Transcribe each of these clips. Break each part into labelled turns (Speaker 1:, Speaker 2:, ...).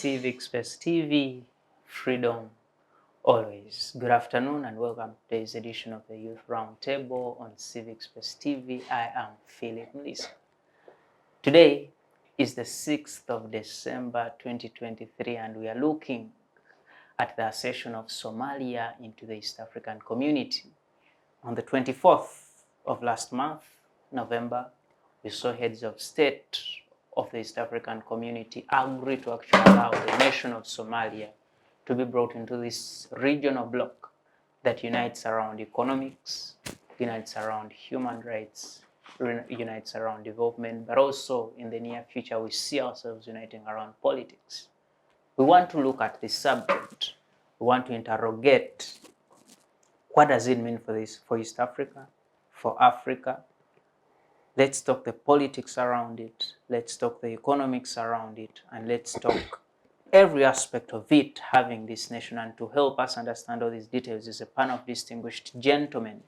Speaker 1: Civic Space TV, freedom always. Good afternoon and welcome to today's edition of the Youth Roundtable on Civic Space TV. I am Phillip Muliisa. Today is the 6th of December 2023 and we are looking at the accession of Somalia into the East African community. On the 24th of last month, November, we saw heads of state of the East African community agree to actually allow the nation of Somalia to be brought into this regional bloc that unites around economics, unites around human rights, unites around development, but also in the near future we see ourselves uniting around politics. We want to look at this subject. We want to interrogate what does it mean for East Africa, for Africa. Let's talk the politics around it, let's talk the economics around it, and let's talk every aspect of it having this nation. And to help us understand all these details is a panel of distinguished gentlemen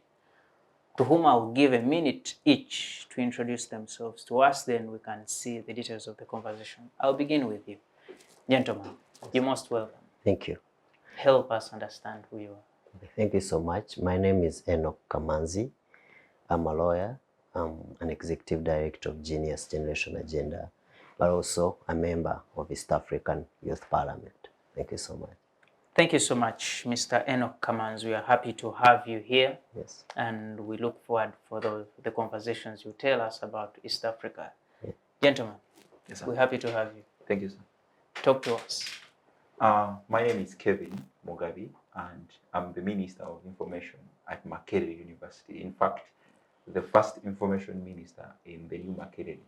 Speaker 1: to whom I will give a minute each to introduce themselves to us, then we can see the details of the conversation. I'll begin with you. Gentlemen, you're most welcome.
Speaker 2: Thank you.
Speaker 1: Help us understand who you are.
Speaker 2: Thank you so much. My name is Enock Kamanzi. I'm a lawyer. I'm an executive director of Genius Generation Agenda, but also a member of East African Youth Parliament. Thank you so much.
Speaker 1: Thank you so much, Mr. Enock Kamanzi. We are happy to have you here.
Speaker 2: Yes.
Speaker 1: And we look forward for the conversations you tell us about East Africa.
Speaker 2: Yeah.
Speaker 1: Gentlemen,
Speaker 3: yes,
Speaker 1: we're happy to have you.
Speaker 3: Thank you, sir.
Speaker 1: Talk to us.
Speaker 3: My name is Kevin Mugabi, and I'm the Minister of Information at Makerere University. In fact, the first information minister in the new Makerere,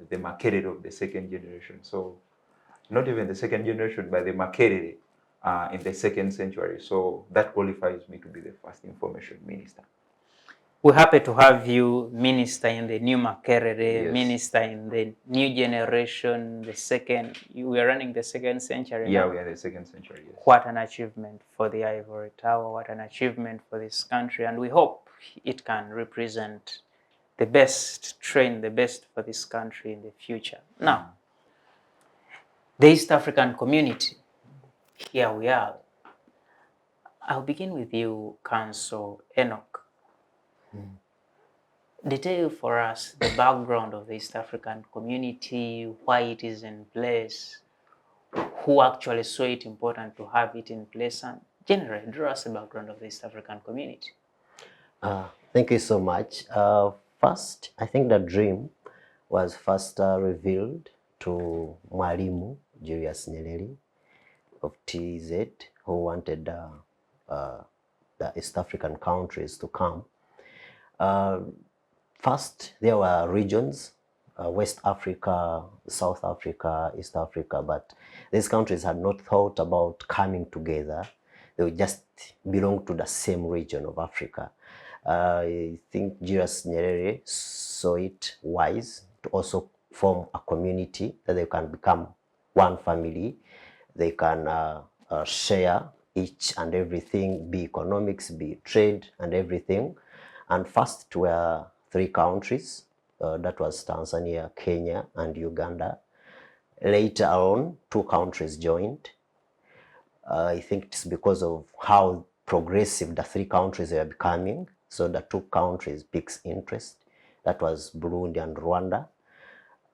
Speaker 3: the Makerere of the second generation. So, not even the second generation, but the Makerere in the 2nd century. So that qualifies me to be the first information minister.
Speaker 1: We're happy to have you, Minister in the new Makerere,
Speaker 3: Yes.
Speaker 1: Minister in the new generation, the second. We are running the 2nd century.
Speaker 3: Yeah,
Speaker 1: now.
Speaker 3: we are the 2nd century. Yes.
Speaker 1: What an achievement for the Ivory Tower, what an achievement for this country, and we hope it can represent the best, train the best for this country in the future. Now, the East African community, here we are. I'll begin with you, Council Enock. Detail for us the background of the East African community, why it is in place, who actually saw it important to have it in place, and generally draw us the background of the East African community.
Speaker 2: Thank you so much. First, I think the dream was first revealed to Mwalimu Julius Nyerere of TZ, who wanted the East African countries to come. First, there were regions, West Africa, South Africa, East Africa, but these countries had not thought about coming together. They would just belong to the same region of Africa. I think Julius Nyerere saw it wise to also form a community that they can become one family. They can share each and everything, be economics, be trade and everything. And first were 3 countries, that was Tanzania, Kenya, and Uganda. Later on, 2 countries joined. I think it's because of how progressive the 3 countries are becoming. So the 2 countries picked interest. That was Burundi and Rwanda.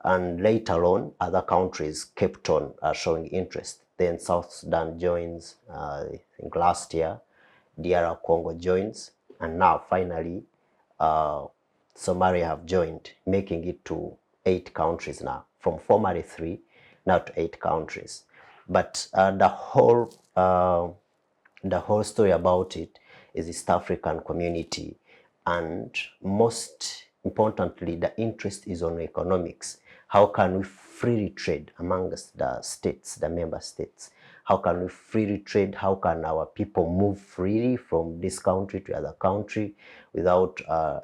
Speaker 2: And later on, other countries kept on showing interest. Then South Sudan joins, I think last year, DR Congo joins, and now finally, Somalia have joined, making it to 8 countries now, from formerly 3, now to 8 countries. But the whole story about it is East African community, and most importantly, the interest is on economics. How can we freely trade amongst the states, the member states? How can we freely trade? How can our people move freely from this country to other country without a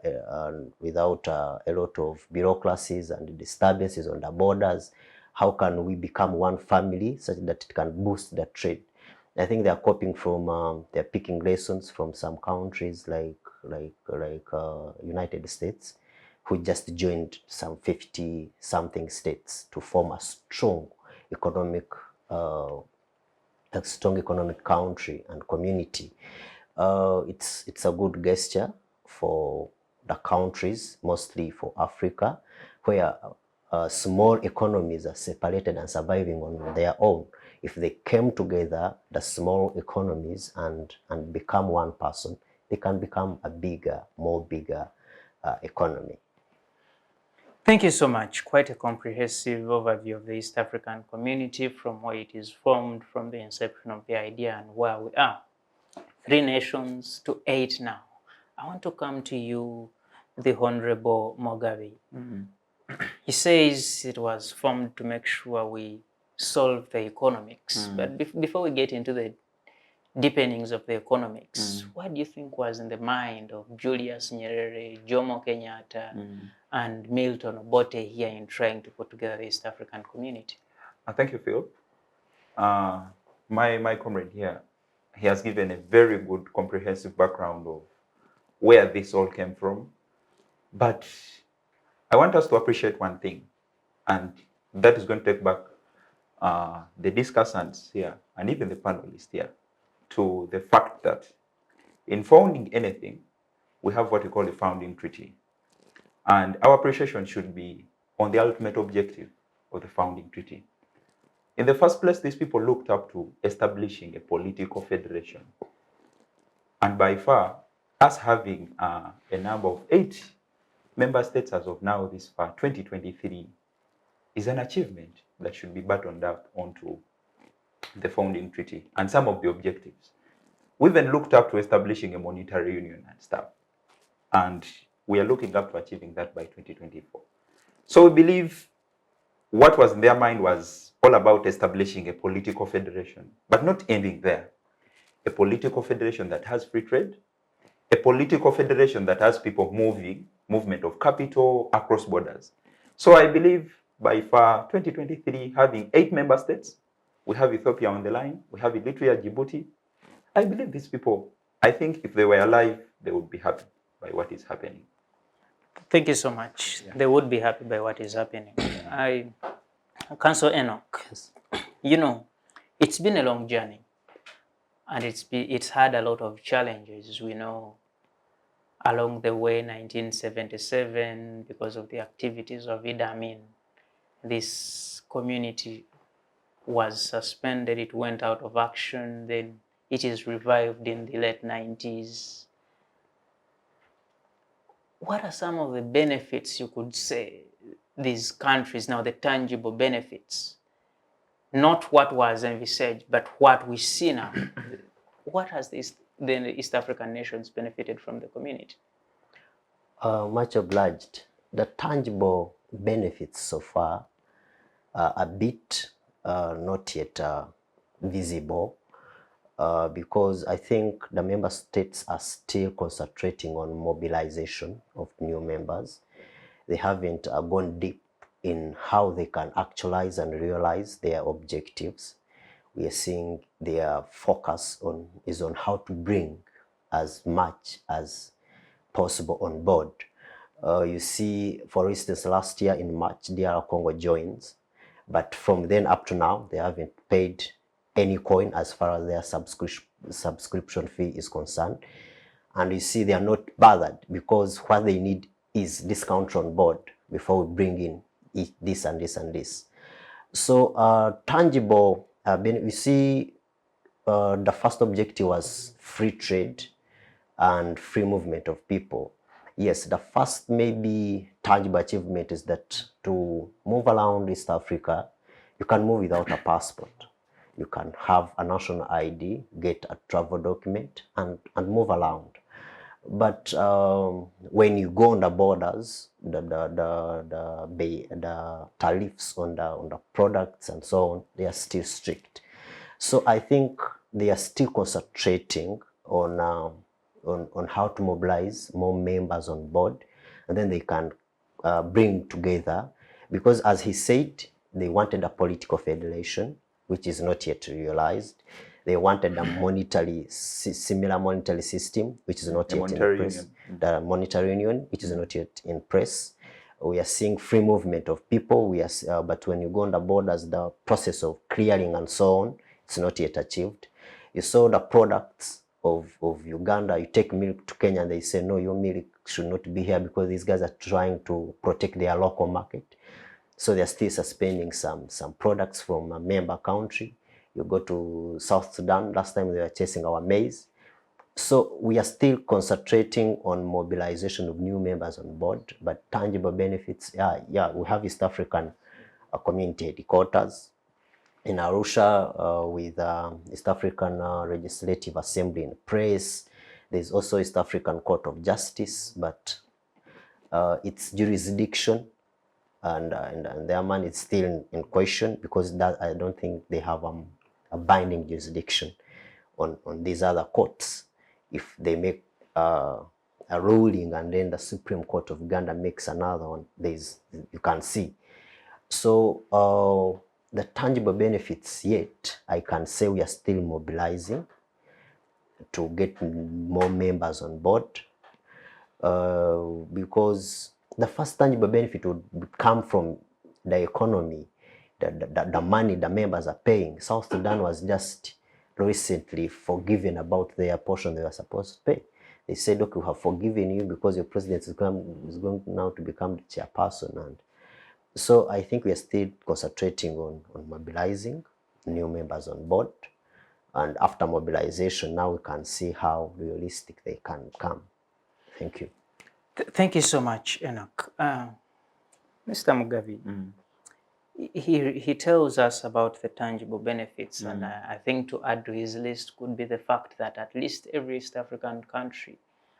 Speaker 2: lot of bureaucracies and disturbances on the borders? How can we become one family such that it can boost the trade? I think they are copying from, they're picking lessons from some countries like United States, who just joined some 50-something states to form a strong economic a strong economic country and community, it's a good gesture for the countries, mostly for Africa, where small economies are separated and surviving on their own. If they came together, the small economies, and become one person, they can become a more bigger economy.
Speaker 1: Thank you so much. Quite a comprehensive overview of the East African community, from where it is formed, from the inception of the idea, and where we are. 3 nations to 8 now. I want to come to you, the Honorable Mugabi. He says it was formed to make sure we solve the economics. But before we get into the deepenings of the economics, what do you think was in the mind of Julius Nyerere, Jomo Kenyatta, and Milton Obote here in trying to put together the East African community?
Speaker 3: Thank you, Phil. My comrade here, he has given a very good comprehensive background of where this all came from. But I want us to appreciate one thing, and that is going to take back the discussants here and even the panelists here to the fact that in founding anything, we have what we call a founding treaty. And our appreciation should be on the ultimate objective of the founding treaty. In the first place, these people looked up to establishing a political federation. And by far, us having a number of 8 member states as of now, this far, 2023, is an achievement that should be buttoned up onto the founding treaty and some of the objectives. We even looked up to establishing a monetary union and stuff. And we are looking up to achieving that by 2024. So we believe what was in their mind was all about establishing a political federation, but not ending there. A political federation that has free trade, a political federation that has people movement of capital across borders. So I believe by far 2023, having 8 member states, we have Ethiopia on the line, we have Eritrea, Djibouti. I believe these people, I think if they were alive, they would be happy by what is happening.
Speaker 1: Thank you so much. Yeah. They would be happy by what is happening. Council Enock, you know, it's been a long journey, and it's had a lot of challenges. We know along the way, 1977, because of the activities of Idi Amin, this community was suspended, it went out of action, then it is revived in the late 90s. What are some of the benefits you could say these countries, now the tangible benefits, not what was envisaged, but what we see now? What has the East African nations benefited from the community?
Speaker 2: Much obliged. The tangible benefits so far are a bit not yet visible because I think the member states are still concentrating on mobilization of new members. They haven't gone deep in how they can actualize and realize their objectives. We are seeing their focus is on how to bring as much as possible on board. You see, for instance, last year in March, DR Congo joins, but from then up to now, they haven't paid any coin as far as their subscription fee is concerned. And you see, they are not bothered because what they need is discount on board before we bring in this and this and this. So tangible, we see the first objective was free trade and free movement of people. Yes, the first maybe tangible achievement is that to move around East Africa, you can move without a passport. You can have a national ID, get a travel document, and move around. But when you go on the borders, the tariffs on the products and so on, they are still strict. So I think they are still concentrating on how to mobilize more members on board, and then they can bring together, because as he said, they wanted a political federation, which is not yet realized. They wanted a similar monetary system, which is not yet in place. The monetary union, which is not yet in place. We are seeing free movement of people. But when you go on the borders, the process of clearing and so on, it's not yet achieved. You saw the products of Uganda. You take milk to Kenya and they say, no, your milk should not be here because these guys are trying to protect their local market. So they're still suspending some products from a member country. You go to South Sudan, last time they were chasing our maize. So we are still concentrating on mobilization of new members on board, but tangible benefits, we have East African community headquarters in Arusha with East African Legislative Assembly in place. There's also East African Court of Justice, but its jurisdiction and their man is still in question because I don't think they have a binding jurisdiction on these other courts. If they make a ruling and then the Supreme Court of Uganda makes another one, you can see. So the tangible benefits yet, I can say we are still mobilizing to get more members on board because the first tangible benefit would come from the economy, the money the members are paying. South Sudan was just recently forgiven about their portion they were supposed to pay. They said, okay, we have forgiven you because your president is going now to become the chairperson. And so I think we are still concentrating on mobilizing new members on board. And after mobilization, now we can see how realistic they can come. Thank you.
Speaker 1: Thank you so much, Enock. Mr. Mugabi, he tells us about the tangible benefits, and I think to add to his list could be the fact that at least every East African country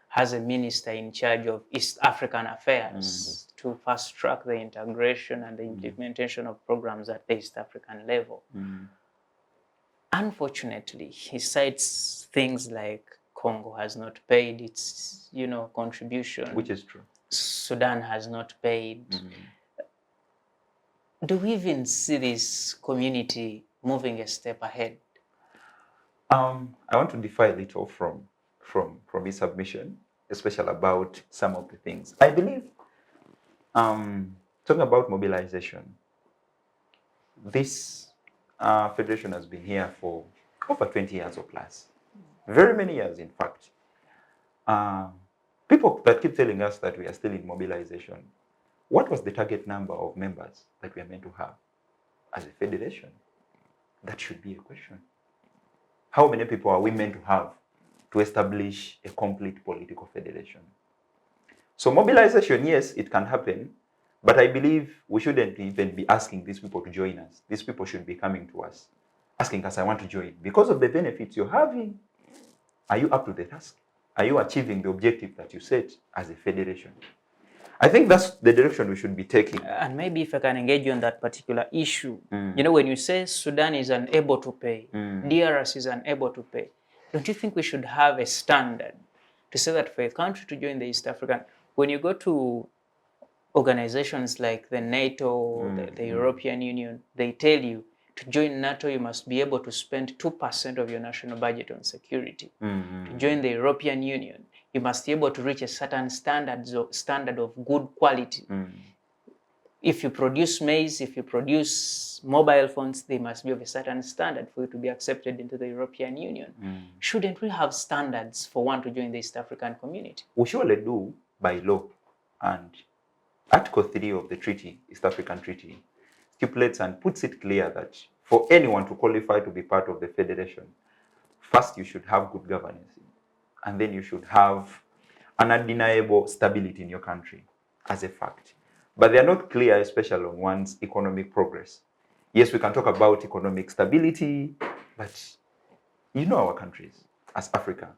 Speaker 1: has a minister in charge of East African affairs to fast track the integration and the implementation of programs at the East African level. Unfortunately, he cites things like Congo has not paid its, contribution.
Speaker 3: Which is true.
Speaker 1: Sudan has not paid. Do we even see this community moving a step ahead?
Speaker 3: I want to differ a little from his submission, especially about some of the things. I believe, talking about mobilization, this federation has been here for over 20 years or plus. Very many years, in fact. People that keep telling us that we are still in mobilization, what was the target number of members that we are meant to have as a federation? That should be a question. How many people are we meant to have to establish a complete political federation? So mobilization, yes, it can happen, but I believe we shouldn't even be asking these people to join us. These people should be coming to us, asking us, I want to join. Because of the benefits you're having, are you up to the task? Are you achieving the objective that you set as a federation? I think that's the direction we should be taking.
Speaker 1: And maybe if I can engage you on that particular issue, when you say Sudan is unable to pay, DRC is unable to pay, don't you think we should have a standard to say that for a country to join the East African, when you go to organizations like the NATO, the European Union, they tell you to join NATO, you must be able to spend 2% of your national budget on security. To join the European Union, you must be able to reach a certain standard of good quality. If you produce maize, if you produce mobile phones, they must be of a certain standard for you to be accepted into the European Union. Shouldn't we have standards for one to join the East African community?
Speaker 3: We surely do by law. And Article 3 of the treaty, East African Treaty, stipulates and puts it clear that for anyone to qualify to be part of the federation, first you should have good governance, and then you should have an undeniable stability in your country as a fact. But they are not clear, especially on one's economic progress. Yes, we can talk about economic stability, but our countries as Africa.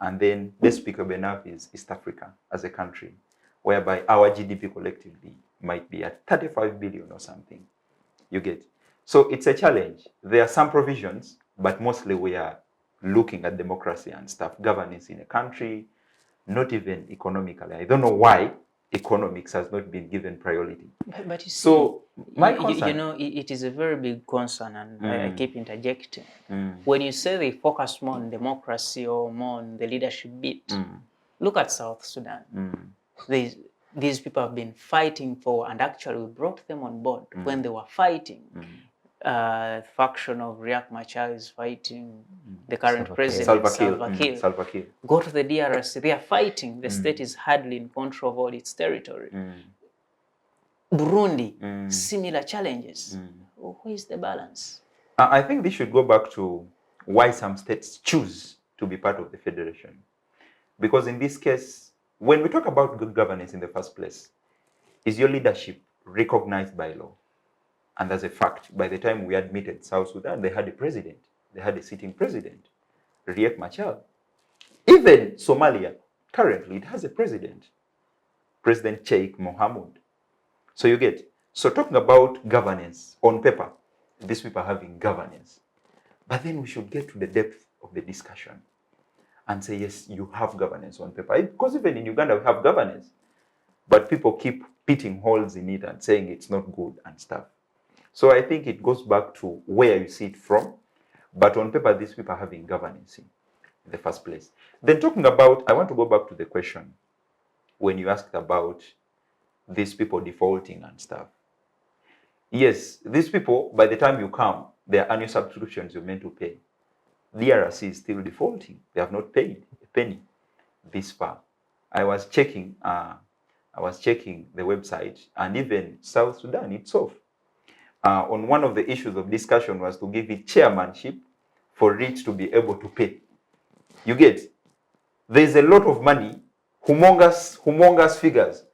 Speaker 3: And then despicable enough is East Africa as a country, whereby our GDP collectively might be at 35 billion or something. You get? So it's a challenge. There are some provisions, but mostly we are looking at democracy and stuff, governance in a country, not even economically. I don't know why economics has not been given priority.
Speaker 1: But you see,
Speaker 3: so my concern,
Speaker 1: it is a very big concern, and I keep interjecting. When you say they focus more on democracy or more on the leadership bit, look at South Sudan. these people have been fighting for, and actually we brought them on board when they were fighting. Faction of Riek Machar is fighting the current
Speaker 2: Salva Kiir.
Speaker 1: president,
Speaker 3: Salva Kiir.
Speaker 1: Go to the DRC, they are fighting. The state is hardly in control of all its territory. Burundi, similar challenges. Where is the balance?
Speaker 3: I think this should go back to why some states choose to be part of the federation. Because in this case, when we talk about good governance in the first place, is your leadership recognized by law? And as a fact, by the time we admitted South Sudan, they had a president. They had a sitting president, Riek Machar. Even Somalia, currently, it has a president, President Sheikh Mohammed. So you get, so talking about governance on paper, these people are having governance. But then we should get to the depth of the discussion and say, yes, you have governance on paper. Because even in Uganda, we have governance. But people keep pitting holes in it and saying it's not good and stuff. So I think it goes back to where you see it from. But on paper, these people are having governance in the first place. Then talking about, I want to go back to the question when you asked about these people defaulting and stuff. Yes, these people, by the time you come, their annual subscriptions you're meant to pay. DRC is still defaulting. They have not paid a penny this far. I was checking the website, and even South Sudan itself, on one of the issues of discussion was to give it chairmanship for it to be able to pay. You get, there's a lot of money, humongous figures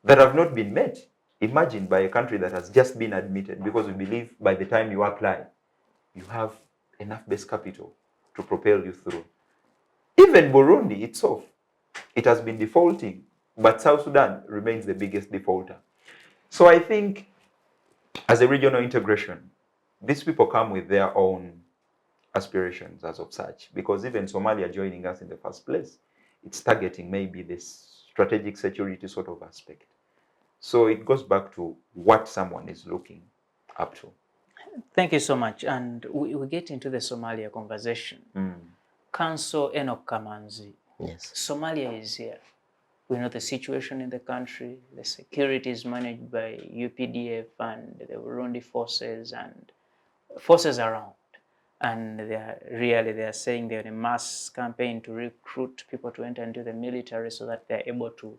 Speaker 3: that have not been met. Imagine by a country that has just been admitted, because we believe by the time you apply, you have enough base capital to propel you through. Even Burundi itself, it has been defaulting, but South Sudan remains the biggest defaulter. So I think as a regional integration, these people come with their own aspirations as of such, because even Somalia joining us in the first place, it's targeting maybe this strategic security sort of aspect. So it goes back to what someone is looking up to.
Speaker 1: Thank you so much. And we get into the Somalia conversation. Council Enock Kamanzi.
Speaker 2: Yes.
Speaker 1: Somalia is here. We know the situation in the country. The security is managed by UPDF and the Burundi forces and forces around. And they are saying they're in a mass campaign to recruit people to enter into the military so that they're able to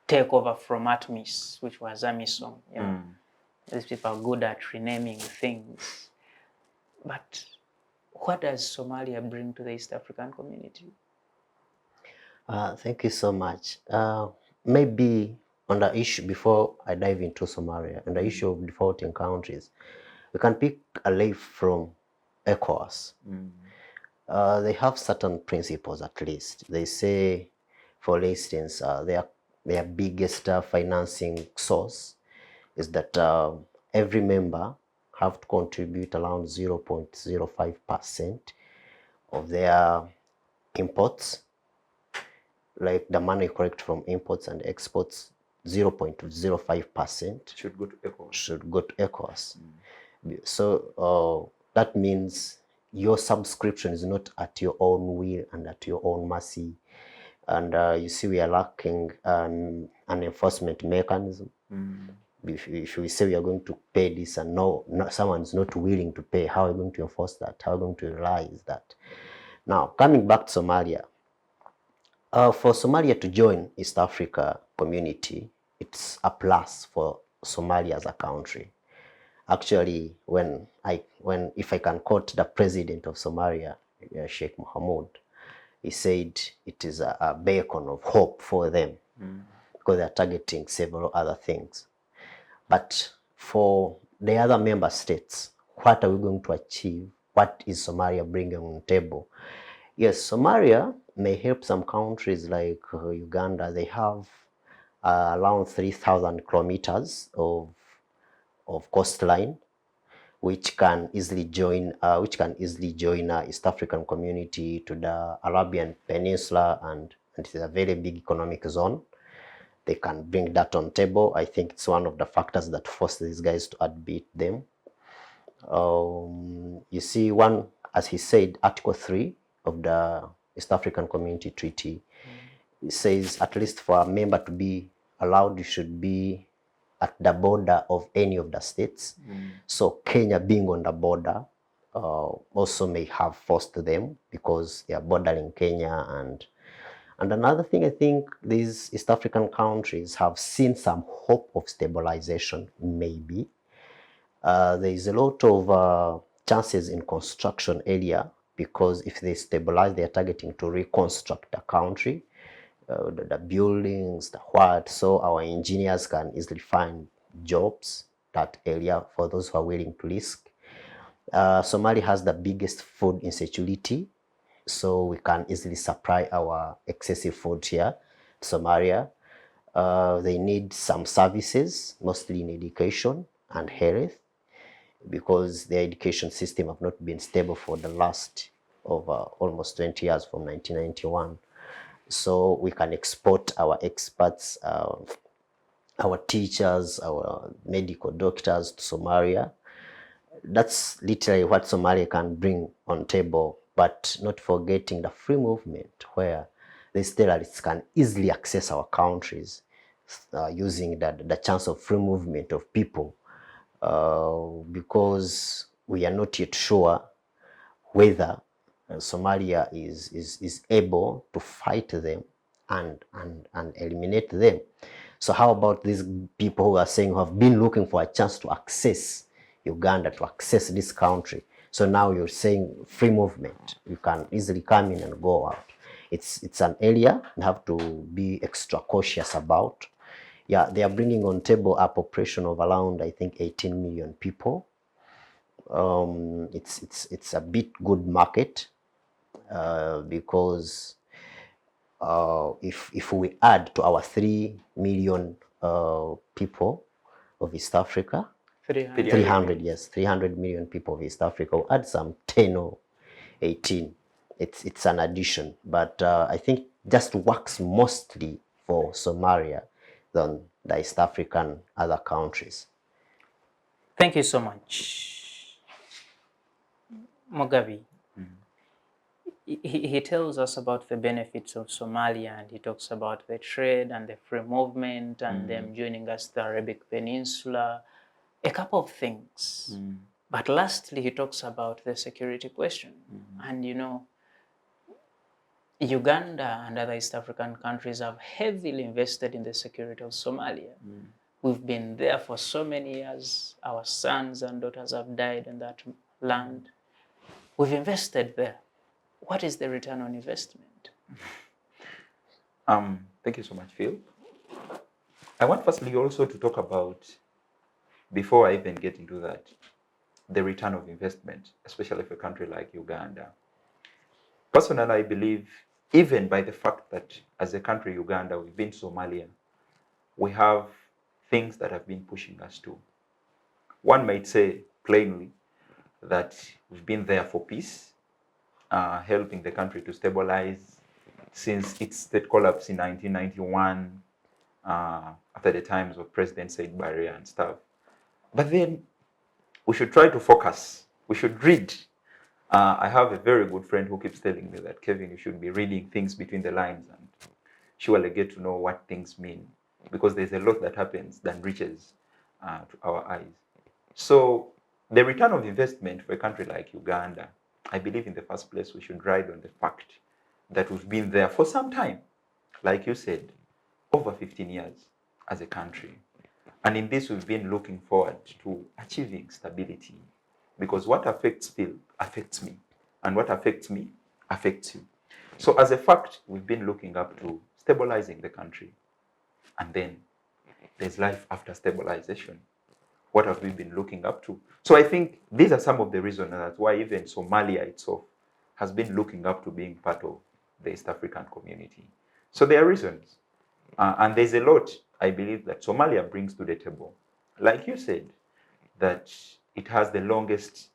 Speaker 1: take over from ATMIS, which was AMISOM. You know? These people are good at renaming things. But what does Somalia bring to the East African community?
Speaker 2: Thank you so much. Maybe on the issue, before I dive into Somalia, on the issue of defaulting countries, we can pick a leaf from ECOWAS. They have certain principles at least. They say, for instance, their biggest financing source is that every member have to contribute around 0.05% of their imports, like the money correct from imports and exports, 0.05%
Speaker 3: should go to ECOWAS.
Speaker 2: Should go to ECOWAS. So that means your subscription is not at your own will and at your own mercy. And you see, we are lacking an enforcement mechanism. If we say we are going to pay this and someone is not willing to pay, how are we going to enforce that? How are we going to realize that? Now, coming back to Somalia, for Somalia to join East Africa community, it's a plus for Somalia as a country. Actually, if I can quote the president of Somalia, Sheikh Mohammed, he said it is a beacon of hope for them because they are targeting several other things. But for the other member states, what are we going to achieve? What is Somalia bringing on the table? Yes, Somalia may help some countries like Uganda. They have around 3,000 kilometers of coastline, which can easily join East African community to the Arabian Peninsula, and it is a very big economic zone. They can bring that on table. I think it's one of the factors that force these guys to admit them. You see, as he said, Article 3 of the East African Community Treaty, it says at least for a member to be allowed should be at the border of any of the states. So Kenya being on the border also may have forced them because they are bordering Kenya. And another thing, I think these East African countries have seen some hope of stabilization, maybe. There is a lot of chances in construction area because if they stabilize, they are targeting to reconstruct the country, the buildings, the what, so our engineers can easily find jobs that area for those who are willing to risk. Somalia has the biggest food insecurity, so we can easily supply our excessive food here, Somalia. They need some services, mostly in education and health, because their education system have not been stable for the last over almost 20 years from 1991. So we can export our experts, our teachers, our medical doctors to Somalia. That's literally what Somalia can bring on table, but not forgetting the free movement where these terrorists can easily access our countries using the chance of free movement of people. Because we are not yet sure whether Somalia is able to fight them and eliminate them. So how about these people who are saying who have been looking for a chance to access Uganda, to access this country? So now you're saying free movement. You can easily come in and go out. It's an area you have to be extra cautious about. Yeah, they are bringing on table a population of around, I think, 18 million people. It's a bit good market because if we add to our 3 million people of East Africa, 300, yes, 300 million people of East Africa, we'll add some 10 or 18. It's an addition, but I think just works mostly for Somalia than the East African other countries.
Speaker 1: Thank you so much. Mugabi, he tells us about the benefits of Somalia, and he talks about the trade and the free movement and them joining us the Arabic Peninsula, a couple of things. But lastly, he talks about the security question. And you know, Uganda and other East African countries have heavily invested in the security of Somalia. We've been there for so many years. Our sons and daughters have died in that land. We've invested there. What is the return on investment?
Speaker 3: Thank you so much, Phil. I want firstly also to talk about, before I even get into that, the return of investment, especially for a country like Uganda. Personally, I believe, even by the fact that as a country, Uganda, we've been Somalia, we have things that have been pushing us to. One might say plainly that we've been there for peace, helping the country to stabilize since its state collapse in 1991, after the times of President Said Barre and stuff. But then we should try to focus. We should read. I have a very good friend who keeps telling me that, Kevin, you should be reading things between the lines and surely get to know what things mean, because there's a lot that happens that reaches to our eyes. So the return of investment for a country like Uganda, I believe in the first place we should ride on the fact that we've been there for some time. Like you said, over 15 years as a country. And in this, we've been looking forward to achieving stability, because what affects Phil affects me, and what affects me affects you. So as a fact, we've been looking up to stabilizing the country. And then there's life after stabilization. What have we been looking up to? So I think these are some of the reasons that's why even Somalia itself has been looking up to being part of the East African community. So there are reasons. And there's a lot, I believe, that Somalia brings to the table. Like you said, that it has the longest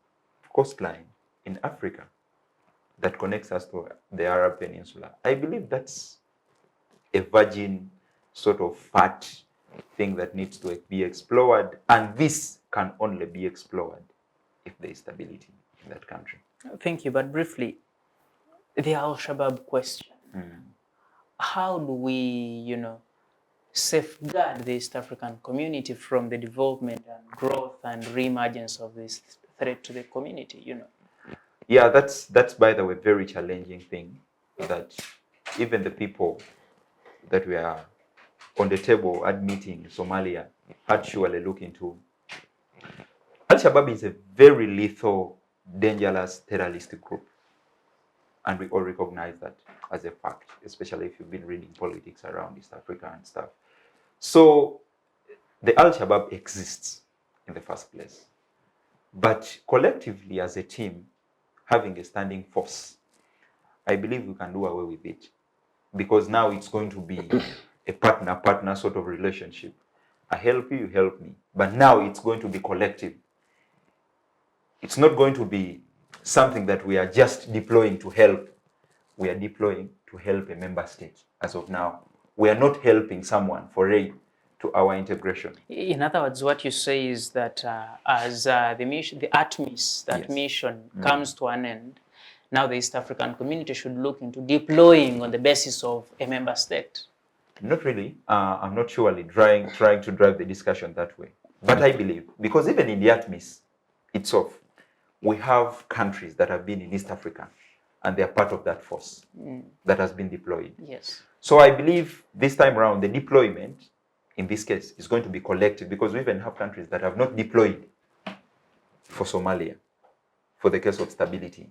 Speaker 3: coastline in Africa that connects us to the Arab Peninsula. I believe that's a virgin sort of fat thing that needs to be explored, and this can only be explored if there is stability in that country.
Speaker 1: Thank you, but briefly, the Al-Shabaab question. How do we, safeguard the East African community from the development and growth and re-emergence of this threat to the community, you know?
Speaker 3: Yeah, that's by the way very challenging thing that even the people that we are on the table admitting Somalia had surely look into. Al-Shabaab is a very lethal, dangerous terrorist group. And we all recognize that as a fact, especially if you've been reading politics around East Africa and stuff. So the Al-Shabaab exists in the first place. But collectively as a team, having a standing force, I believe we can do away with it. Because now it's going to be a partner-partner sort of relationship. I help you, you help me. But now it's going to be collective. It's not going to be something that we are just deploying to help. We are deploying to help a member state as of now. We are not helping someone for aid to our integration.
Speaker 1: In other words, what you say is that as the mission, the ATMIS, that
Speaker 3: Yes.
Speaker 1: mission comes to an end, now the East African community should look into deploying on the basis of a member state.
Speaker 3: Not really. I'm not surely trying to drive the discussion that way. But I believe, because even in the ATMIS itself, we have countries that have been in East Africa and they are part of that force that has been deployed.
Speaker 1: Yes.
Speaker 3: So I believe this time around, the deployment in this case is going to be collective, because we even have countries that have not deployed for Somalia, for the case of stability.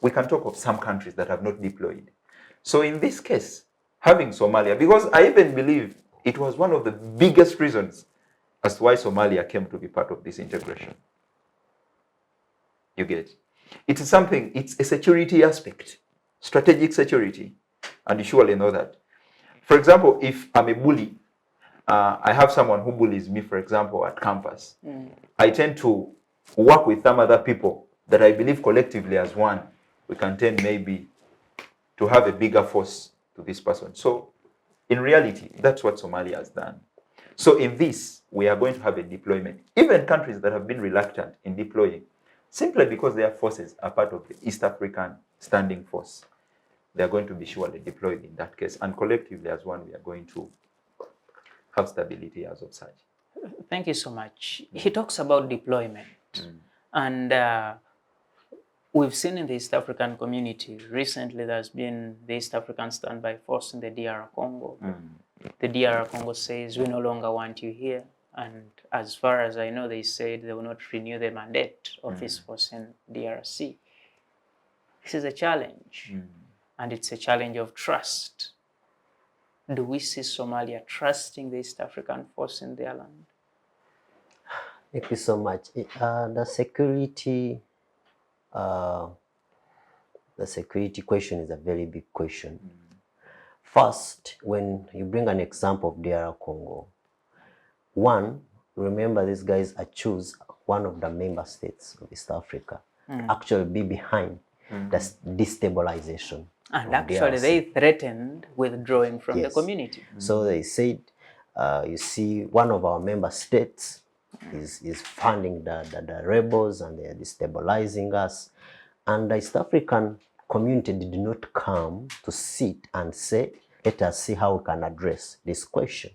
Speaker 3: We can talk of some countries that have not deployed. So in this case, having Somalia, because I even believe it was one of the biggest reasons as to why Somalia came to be part of this integration. You get? It is something, it's a security aspect, strategic security, and you surely know that. For example, if I'm a bully, I have someone who bullies me, for example, at campus. I tend to work with some other people that I believe collectively as one, we can tend maybe to have a bigger force to this person. So in reality, that's what Somalia has done. So in this, we are going to have a deployment. Even countries that have been reluctant in deploying, simply because their forces are part of the East African standing force, they are going to be surely deployed in that case. And collectively as one, we are going to have stability as of such.
Speaker 1: Thank you so much. He talks about deployment. And we've seen in the East African community, recently there's been the East African Standby Force in the DR Congo. The DR Congo says, we no longer want you here. And as far as I know, they said they will not renew the mandate of this force in DRC. This is a challenge, and it's a challenge of trust. Do we see Somalia trusting the East African force in their land?
Speaker 2: Thank you so much. The security question is a very big question. First, when you bring an example of DR Congo, one, remember these guys are choose one of the member states of East Africa, actually be behind the destabilization.
Speaker 1: And actually they threatened withdrawing from the community.
Speaker 2: So they said, you see, one of our member states is funding the rebels and they are destabilizing us. And the East African community did not come to sit and say, let us see how we can address this question.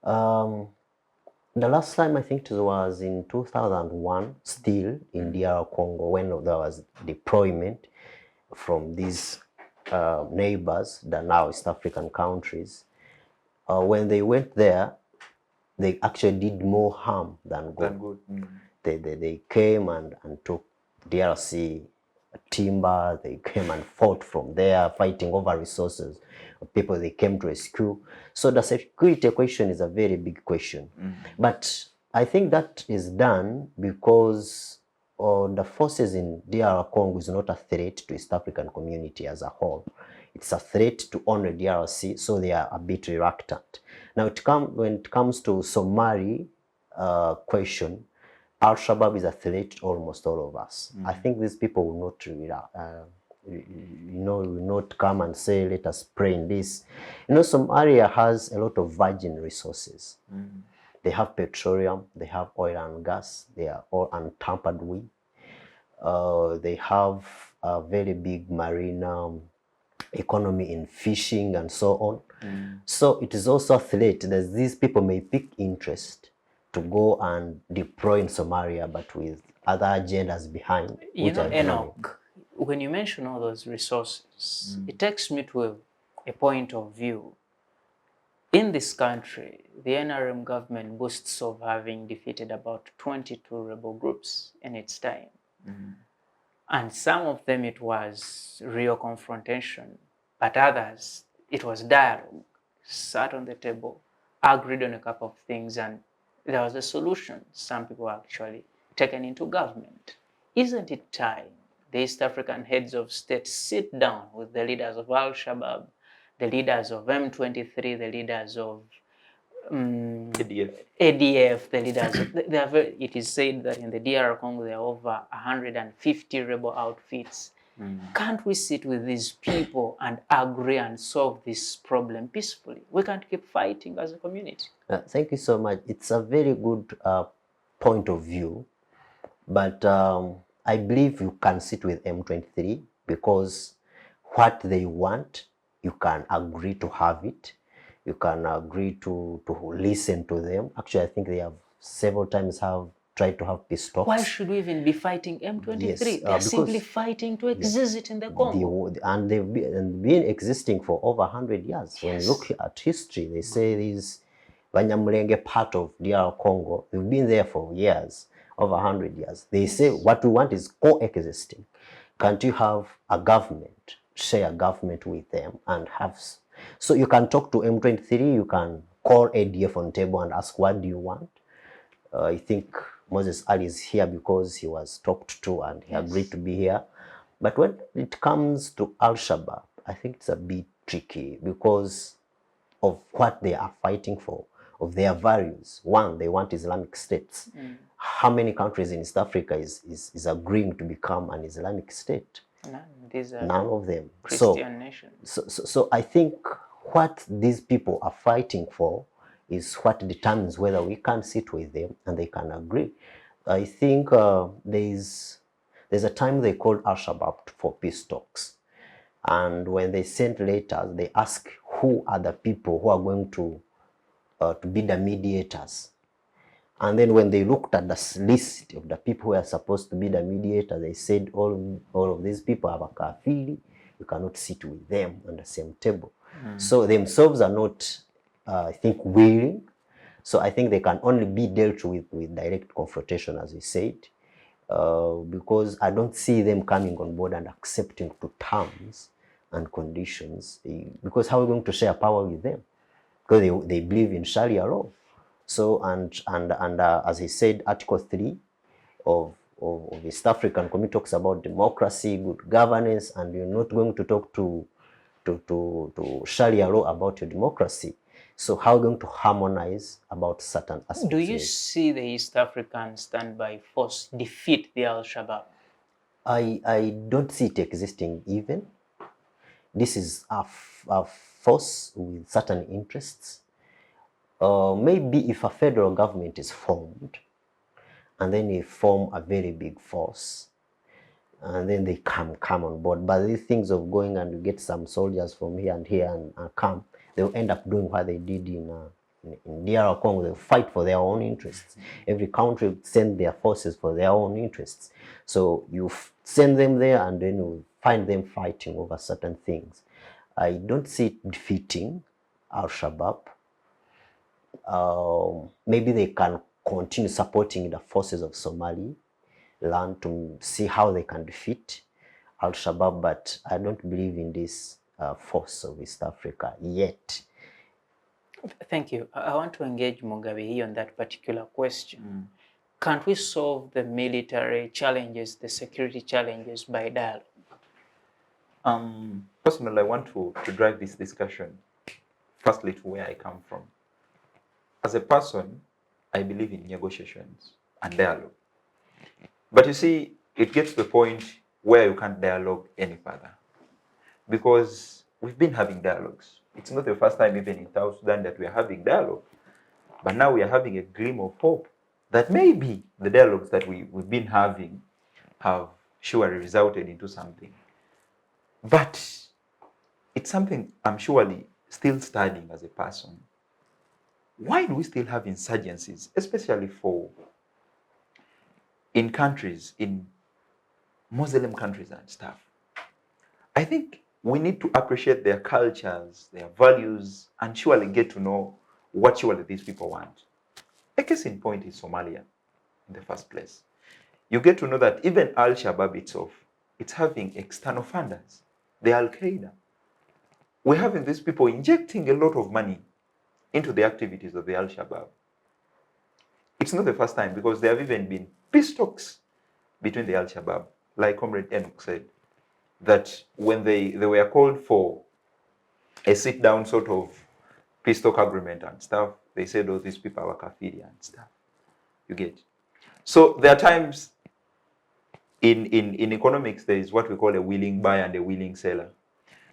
Speaker 2: The last time I think it was in 2001, still in DR Congo, when there was deployment from these neighbors, the now East African countries. When they went there, they actually did more harm than good. They came and took DRC timber, they came and fought from there, fighting over resources of people they came to rescue. So the security question is a very big question. But I think that is done because the forces in DR Congo is not a threat to East African community as a whole. It's a threat to only DRC, so they are a bit reluctant. Now, when it comes to Somali question, Al-Shabaab is a threat to almost all of us. I think these people will not come and say, let us pray in this. Somalia has a lot of virgin resources. They have petroleum, they have oil and gas, they are all untampered with. They have a very big marine economy in fishing and so on. So it is also a threat that these people may pick interest to go and deploy in Somalia, but with other agendas behind.
Speaker 1: You know,
Speaker 2: are economic.
Speaker 1: Enoch, when you mention all those resources, it takes me to a point of view. In this country, the NRM government boasts of having defeated about 22 rebel groups in its time. And some of them it was real confrontation, but others it was dialogue, sat on the table, agreed on a couple of things, and there was a solution. Some people were actually taken into government. Isn't it time the East African heads of state sit down with the leaders of Al-Shabaab, the leaders of M23, the leaders of ADF, the leaders. It is said that in the DR Congo there are over 150 rebel outfits. Can't we sit with these people and agree and solve this problem peacefully? We can't keep fighting as a community.
Speaker 2: Thank you so much. It's a very good point of view, but I believe you can sit with M23 because what they want, you can agree to have it. You can agree to listen to them. Actually, I think they have several times tried to have peace talks.
Speaker 1: Why should we even be fighting M23?
Speaker 2: Yes,
Speaker 1: they are simply fighting to exist in the Congo.
Speaker 2: And they've been existing for over 100 years. Yes. When you look at history, they say these Banyamulenge part of DR Congo, they've been there for years, over 100 years. They say what we want is coexisting. Can't you have a government, share a government with them and have... So you can talk to M23, you can call ADF on table and ask, what do you want? I think Moses Ali is here because he was talked to and he agreed to be here. But when it comes to Al-Shabaab, I think it's a bit tricky because of what they are fighting for, of their values. One, they want Islamic states. How many countries in East Africa is agreeing to become an Islamic state?
Speaker 1: None. These are
Speaker 2: none of them.
Speaker 1: Christian nations.
Speaker 2: So I think what these people are fighting for is what determines whether we can sit with them and they can agree. I think there's a time they called Al-Shabaab for peace talks. And when they sent letters, they asked who are the people who are going to be the mediators. And then when they looked at the list of the people who are supposed to be the mediator, they said all of these people have a kafiri. You cannot sit with them on the same table. So themselves are not, I think, willing. So I think they can only be dealt with direct confrontation, as we said, because I don't see them coming on board and accepting to terms and conditions. Because how are we going to share power with them? Because they believe in Sharia law. So, and as he said, Article 3 of East African Community talks about democracy, good governance, and you're not going to talk to Sharia law about your democracy. So how are you going to harmonize about certain aspects?
Speaker 1: Do you see the East African standby force defeat the Al-Shabaab?
Speaker 2: I don't see it existing even. This is a force with certain interests. Maybe if a federal government is formed and then they form a very big force and then they come on board, but these things of going and you get some soldiers from here and come, they'll end up doing what they did in DR Congo. They'll fight for their own interests. Every country will send their forces for their own interests. So you send them there and then you find them fighting over certain things. I don't see it defeating Al-Shabaab. Maybe they can continue supporting the forces of Somali, learn to see how they can defeat Al-Shabaab, but I don't believe in this force of East Africa yet.
Speaker 1: Thank you. I want to engage Mugabi here on that particular question. Can't we solve the military challenges, the security challenges by dialogue?
Speaker 3: Personally, I want to drive this discussion firstly to where I come from. As a person, I believe in negotiations and dialogue. But you see, it gets to the point where you can't dialogue any further. Because we've been having dialogues. It's not the first time even in South Sudan that we are having dialogue. But now we are having a gleam of hope that maybe the dialogues that we've been having have surely resulted into something. But it's something I'm surely still studying as a person, why do we still have insurgencies, especially in countries, in Muslim countries and stuff? I think we need to appreciate their cultures, their values, and surely get to know what surely these people want. A case in point is Somalia in the first place. You get to know that even Al-Shabaab itself, it's having external funders, the Al-Qaeda. We're having these people injecting a lot of money into the activities of the Al-Shabaab. It's not the first time, because there have even been peace talks between the Al-Shabaab, like Comrade Enock said, that when they were called for a sit-down sort of peace talk agreement and stuff, they said, oh, these people are kafiri and stuff. You get? So there are times in economics, there is what we call a willing buyer and a willing seller.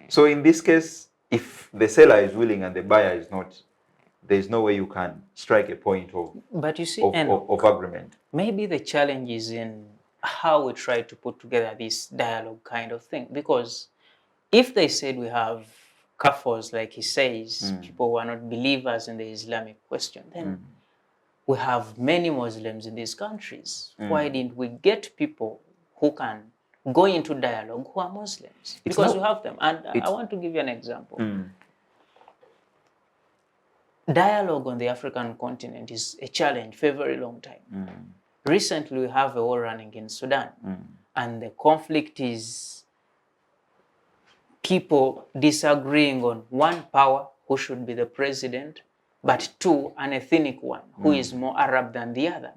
Speaker 3: So in this case, if the seller is willing and the buyer is not, there's no way you can strike a point of,
Speaker 1: But you see,
Speaker 3: of agreement.
Speaker 1: Maybe the challenge is in how we try to put together this dialogue kind of thing. Because if they said we have kafirs, like he says, people who are not believers in the Islamic question, then we have many Muslims in these countries. Why didn't we get people who can go into dialogue who are Muslims? Because we have them. And I want to give you an example. Dialogue on the African continent is a challenge for a very long time. Recently, we have a war running in Sudan, and the conflict is people disagreeing on one power, who should be the president, but two, an ethnic one, who is more Arab than the other.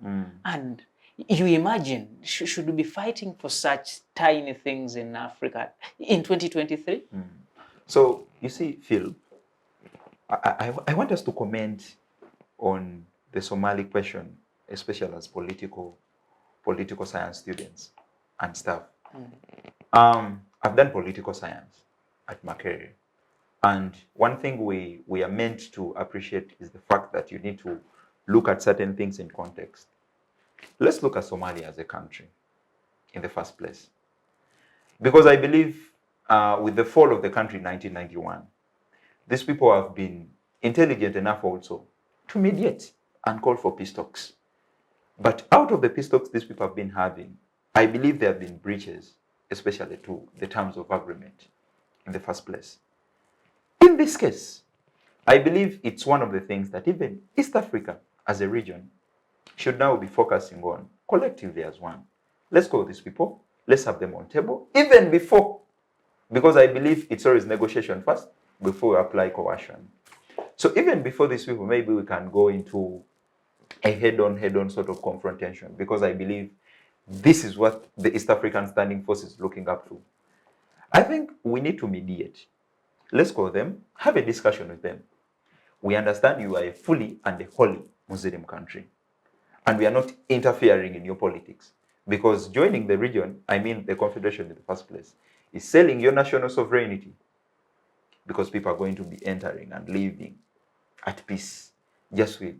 Speaker 1: And you imagine, should we be fighting for such tiny things in Africa in 2023?
Speaker 3: So, you see, Phil, I want us to comment on the Somali question, especially as political science students and stuff. I've done political science at Makerere. And one thing we are meant to appreciate is the fact that you need to look at certain things in context. Let's look at Somalia as a country in the first place. Because I believe with the fall of the country in 1991, these people have been intelligent enough also to mediate and call for peace talks. But out of the peace talks these people have been having, I believe there have been breaches, especially to the terms of agreement in the first place. In this case, I believe it's one of the things that even East Africa as a region should now be focusing on collectively as one. Let's call these people, let's have them on table, even before, because I believe it's always negotiation first before we apply coercion. So even before these people, maybe we can go into a head-on sort of confrontation, because I believe this is what the East African Standing Force is looking up to. I think we need to mediate. Let's call them, have a discussion with them. We understand you are a fully and a wholly Muslim country, and we are not interfering in your politics, because joining the region, I mean the confederation in the first place, is selling your national sovereignty, because people are going to be entering and leaving at peace just with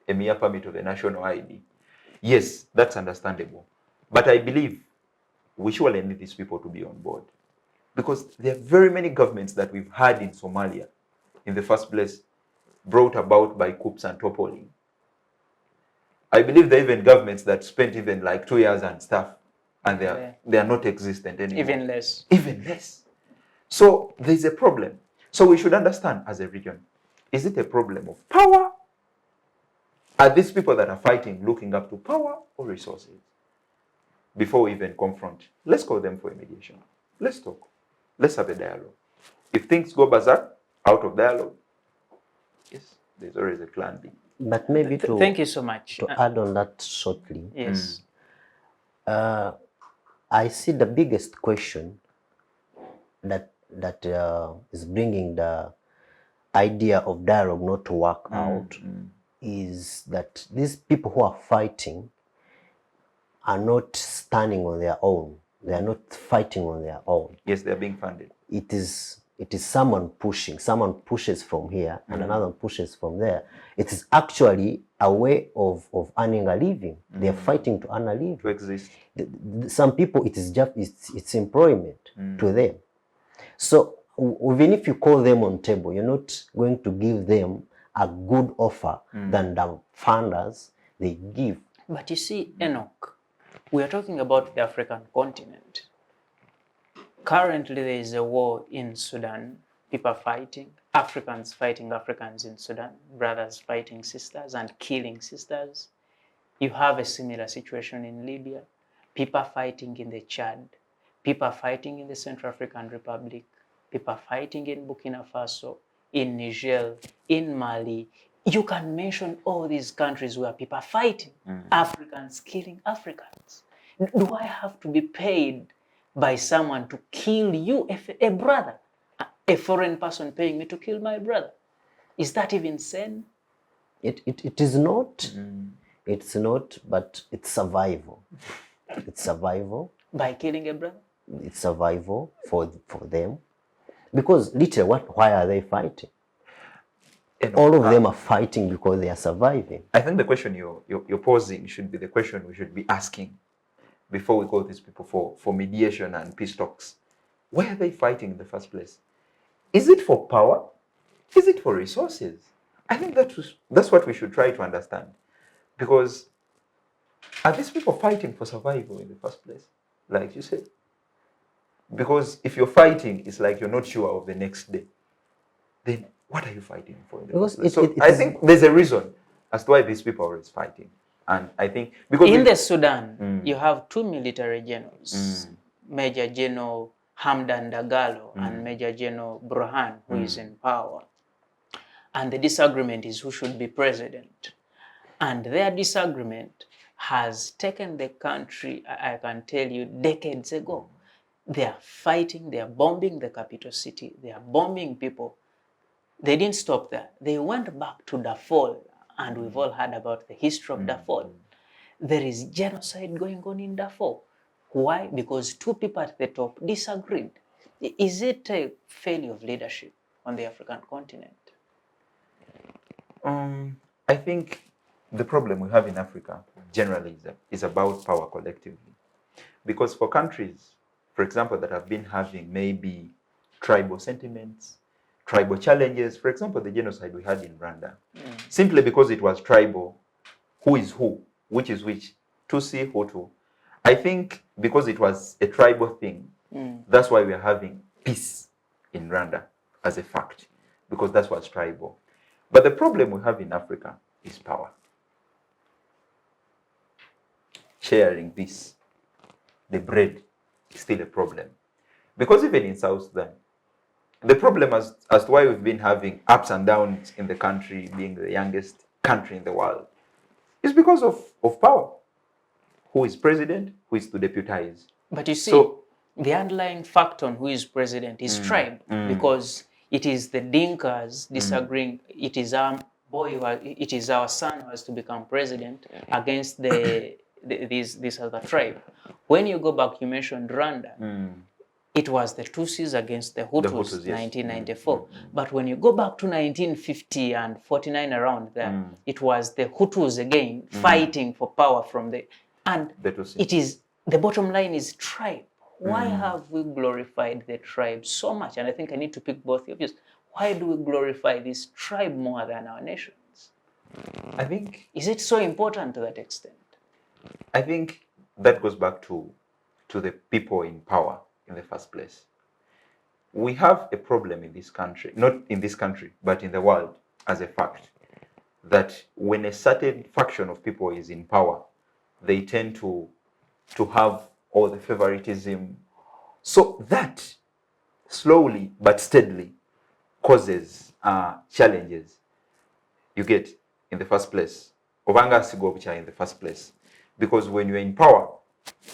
Speaker 3: a mere permit of a national ID. Yes, that's understandable. But I believe we surely need these people to be on board, because there are very many governments that we've had in Somalia in the first place brought about by coups and toppling. I believe there are even governments that spent even like 2 years and stuff, and they are not existent anymore.
Speaker 1: Even less.
Speaker 3: Even less. So there's a problem. So we should understand as a region, is it a problem of power? Are these people that are fighting looking up to power or resources? Before we even confront, let's call them for a mediation. Let's talk. Let's have a dialogue. If things go berserk out of dialogue, yes, there's always a plan B.
Speaker 2: But maybe
Speaker 1: thank you so much.
Speaker 2: To add on that shortly.
Speaker 1: Yes.
Speaker 2: I see the biggest question that is bringing the idea of dialogue not to work out is that these people who are fighting are not standing on their own. They are not fighting on their own.
Speaker 3: Yes, they are being funded.
Speaker 2: It is someone pushing. Someone pushes from here and another pushes from there. It is actually a way of earning a living. They are fighting to earn a living.
Speaker 3: To exist.
Speaker 2: Some people, it is just it's employment to them. So even if you call them on table, you're not going to give them a good offer than the funders they give.
Speaker 1: But you see, Enoch, we are talking about the African continent. Currently, there is a war in Sudan, people fighting, Africans fighting Africans in Sudan, brothers fighting sisters and killing sisters. You have a similar situation in Libya, people fighting in the Chad, people fighting in the Central African Republic, people fighting in Burkina Faso, in Niger, in Mali. You can mention all these countries where people are fighting, Africans killing Africans. Do I have to be paid by someone to kill you, a brother, a foreign person paying me to kill my brother? Is that even sin?
Speaker 2: It is not. It's not, but it's survival. It's survival.
Speaker 1: By killing a brother?
Speaker 2: It's survival for them. Because literally, why are they fighting? All of them are fighting because they are surviving.
Speaker 3: I think the question you're posing should be the question we should be asking before we call these people for mediation and peace talks. Why are they fighting in the first place? Is it for power? Is it for resources? I think that's what we should try to understand. Because are these people fighting for survival in the first place? Like you said. Because if you're fighting, it's like you're not sure of the next day. Then what are you fighting for in the first place? So I think there's a reason as to why these people are always fighting. And I think because
Speaker 1: in the Sudan, you have two military generals, Major General Hamdan Dagalo and Major General Burhan, who is in power. And the disagreement is who should be president. And their disagreement has taken the country, I can tell you, decades ago. They are fighting, they are bombing the capital city, they are bombing people. They didn't stop there. They went back to Darfur, and we've all heard about the history of Darfur. There is genocide going on in Darfur. Why? Because two people at the top disagreed. Is it a failure of leadership on the African continent?
Speaker 3: I think the problem we have in Africa generally is about power collectively. Because for countries, for example, that have been having maybe tribal sentiments, tribal challenges, for example, the genocide we had in Rwanda, simply because it was tribal, who is who, which is which, Tutsi, Hutu. I think because it was a tribal thing, that's why we are having peace in Rwanda as a fact, because that's what's tribal. But the problem we have in Africa is power. Sharing this, the bread, is still a problem. Because even in South Sudan, the problem as to why we've been having ups and downs in the country, being the youngest country in the world, is because of power. Who is president, who is to deputize.
Speaker 1: But you see, the underlying factor on who is president is tribe, because it is the Dinkas disagreeing, it is our boy, it is our son who has to become president against this other tribe. When you go back, you mentioned Rwanda. It was the Tutsis against the Hutus, yes. 1994. But when you go back to 1950 and 49 around there, it was the Hutus again fighting for power from the... And it is, the bottom line is tribe. Why have we glorified the tribe so much? And I think I need to pick both of you. Why do we glorify this tribe more than our nations?
Speaker 3: I think...
Speaker 1: Is it so important to that extent?
Speaker 3: I think that goes back to the people in power in the first place. We have a problem in this country, not in this country, but in the world as a fact, that when a certain faction of people is in power, they tend to have all the favoritism. So that slowly but steadily causes challenges. You get in the first place. Obanga Sigobicha in the first place. Because when you're in power,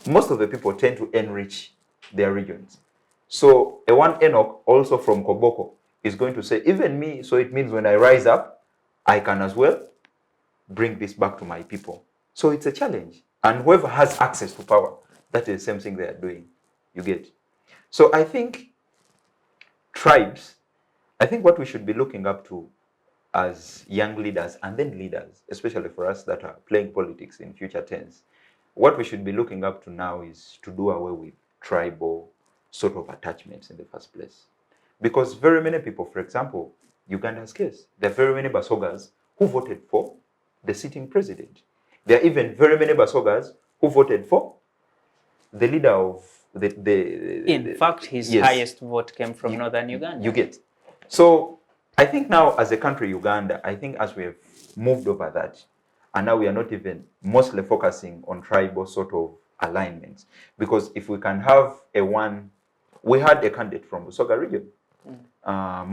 Speaker 3: most of the people tend to enrich their regions. So a one Enock, also from Koboko, is going to say, even me, so it means when I rise up, I can as well bring this back to my people. So it's a challenge. And whoever has access to power, that is the same thing they are doing. You get. So I think tribes, I think what we should be looking up to as young leaders and then leaders, especially for us that are playing politics in future tense, what we should be looking up to now is to do away with tribal sort of attachments in the first place. Because very many people, for example, Uganda's case, there are very many Basogas who voted for the sitting president. There are even very many Basogas who voted for the leader of
Speaker 1: In fact, his
Speaker 3: yes,
Speaker 1: highest vote came from northern Uganda.
Speaker 3: you get. So I think now as a country, Uganda, I think as we have moved over that, and now we are not even mostly focusing on tribal sort of alignments. Because if we can have we had a candidate from Busoga region,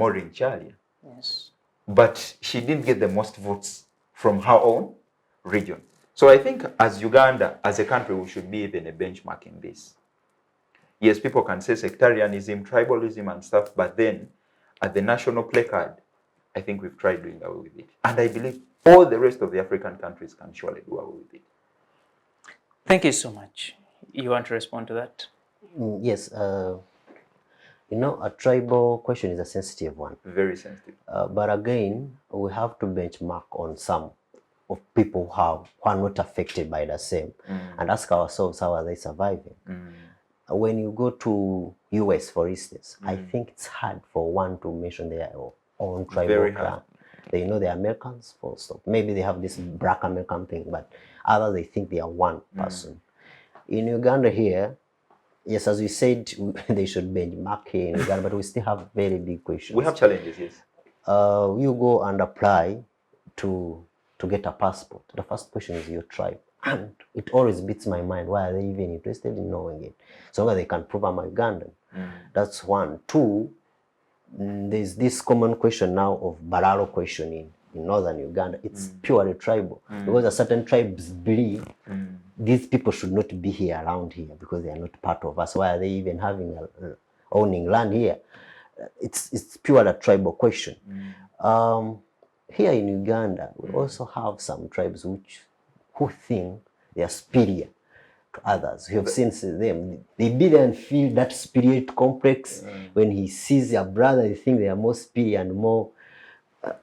Speaker 3: Maureen Chalia.
Speaker 1: Yes.
Speaker 3: But she didn't get the most votes from her own region. So I think as Uganda, as a country, we should be even a benchmark in this. Yes, people can say sectarianism, tribalism and stuff, but then at the national placard, I think we've tried doing away with it. And I believe all the rest of the African countries can surely do away with it.
Speaker 1: Thank you so much. You want to respond to that?
Speaker 2: Yes. You know, a tribal question is a sensitive one.
Speaker 3: Very sensitive.
Speaker 2: But again, we have to benchmark on some of people who are not affected by the same and ask ourselves, how are they surviving? When you go to US, for instance, I think it's hard for one to mention their own tribal clan. They know they're Americans, full stop. Maybe they have this black American thing, but others, they think they are one person. In Uganda here, yes, as you said, they should benchmark here in Uganda, but we still have very big questions.
Speaker 3: We have challenges, yes.
Speaker 2: You go and apply to get a passport. The first question is your tribe. And it always beats my mind. Why are they even interested in knowing it? So that they can prove I'm Ugandan. That's one. Two, there's this common question now of Bararo questioning in northern Uganda. It's purely tribal. Because a certain tribes believe these people should not be here around here because they are not part of us. Why are they even having owning land here? It's purely a tribal question. Here in Uganda, we also have some tribes who think they are superior to others. We have seen them. They be there and feel that spirit complex. When he sees a brother, they think they are more superior and more.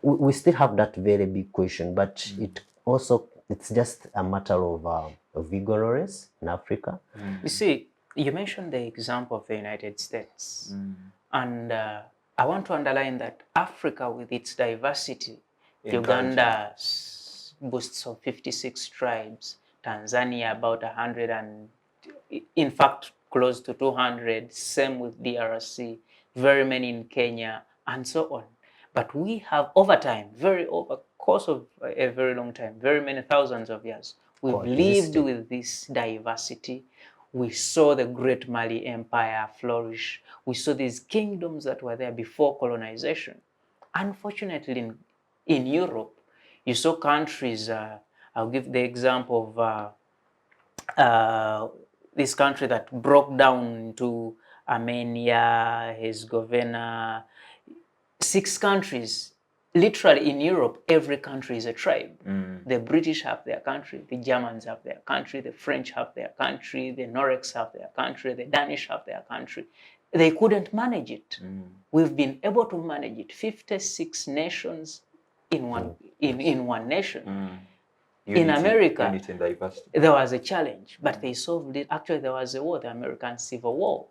Speaker 2: We still have that very big question, but it's just a matter of ignorance in Africa.
Speaker 1: You see, you mentioned the example of the United States. And I want to underline that Africa, with its diversity, Uganda boasts of 56 tribes, Tanzania about 100 and, in fact, close to 200, same with DRC, very many in Kenya, and so on. But we have, over time, over course of a very long time, very many thousands of years, we've lived with this diversity. We saw the Great Mali Empire flourish. We saw these kingdoms that were there before colonization. Unfortunately, in Europe, you saw countries, I'll give the example of this country that broke down into Armenia, Herzegovina, 6 countries. Literally in Europe, every country is a tribe. The British have their country, the Germans have their country, the French have their country, the Norwegians have their country, the Danish have their country. They couldn't manage it. We've been able to manage it. 56 nations in one nation. In America, there was a challenge, but they solved it. Actually, there was a war, the American Civil War,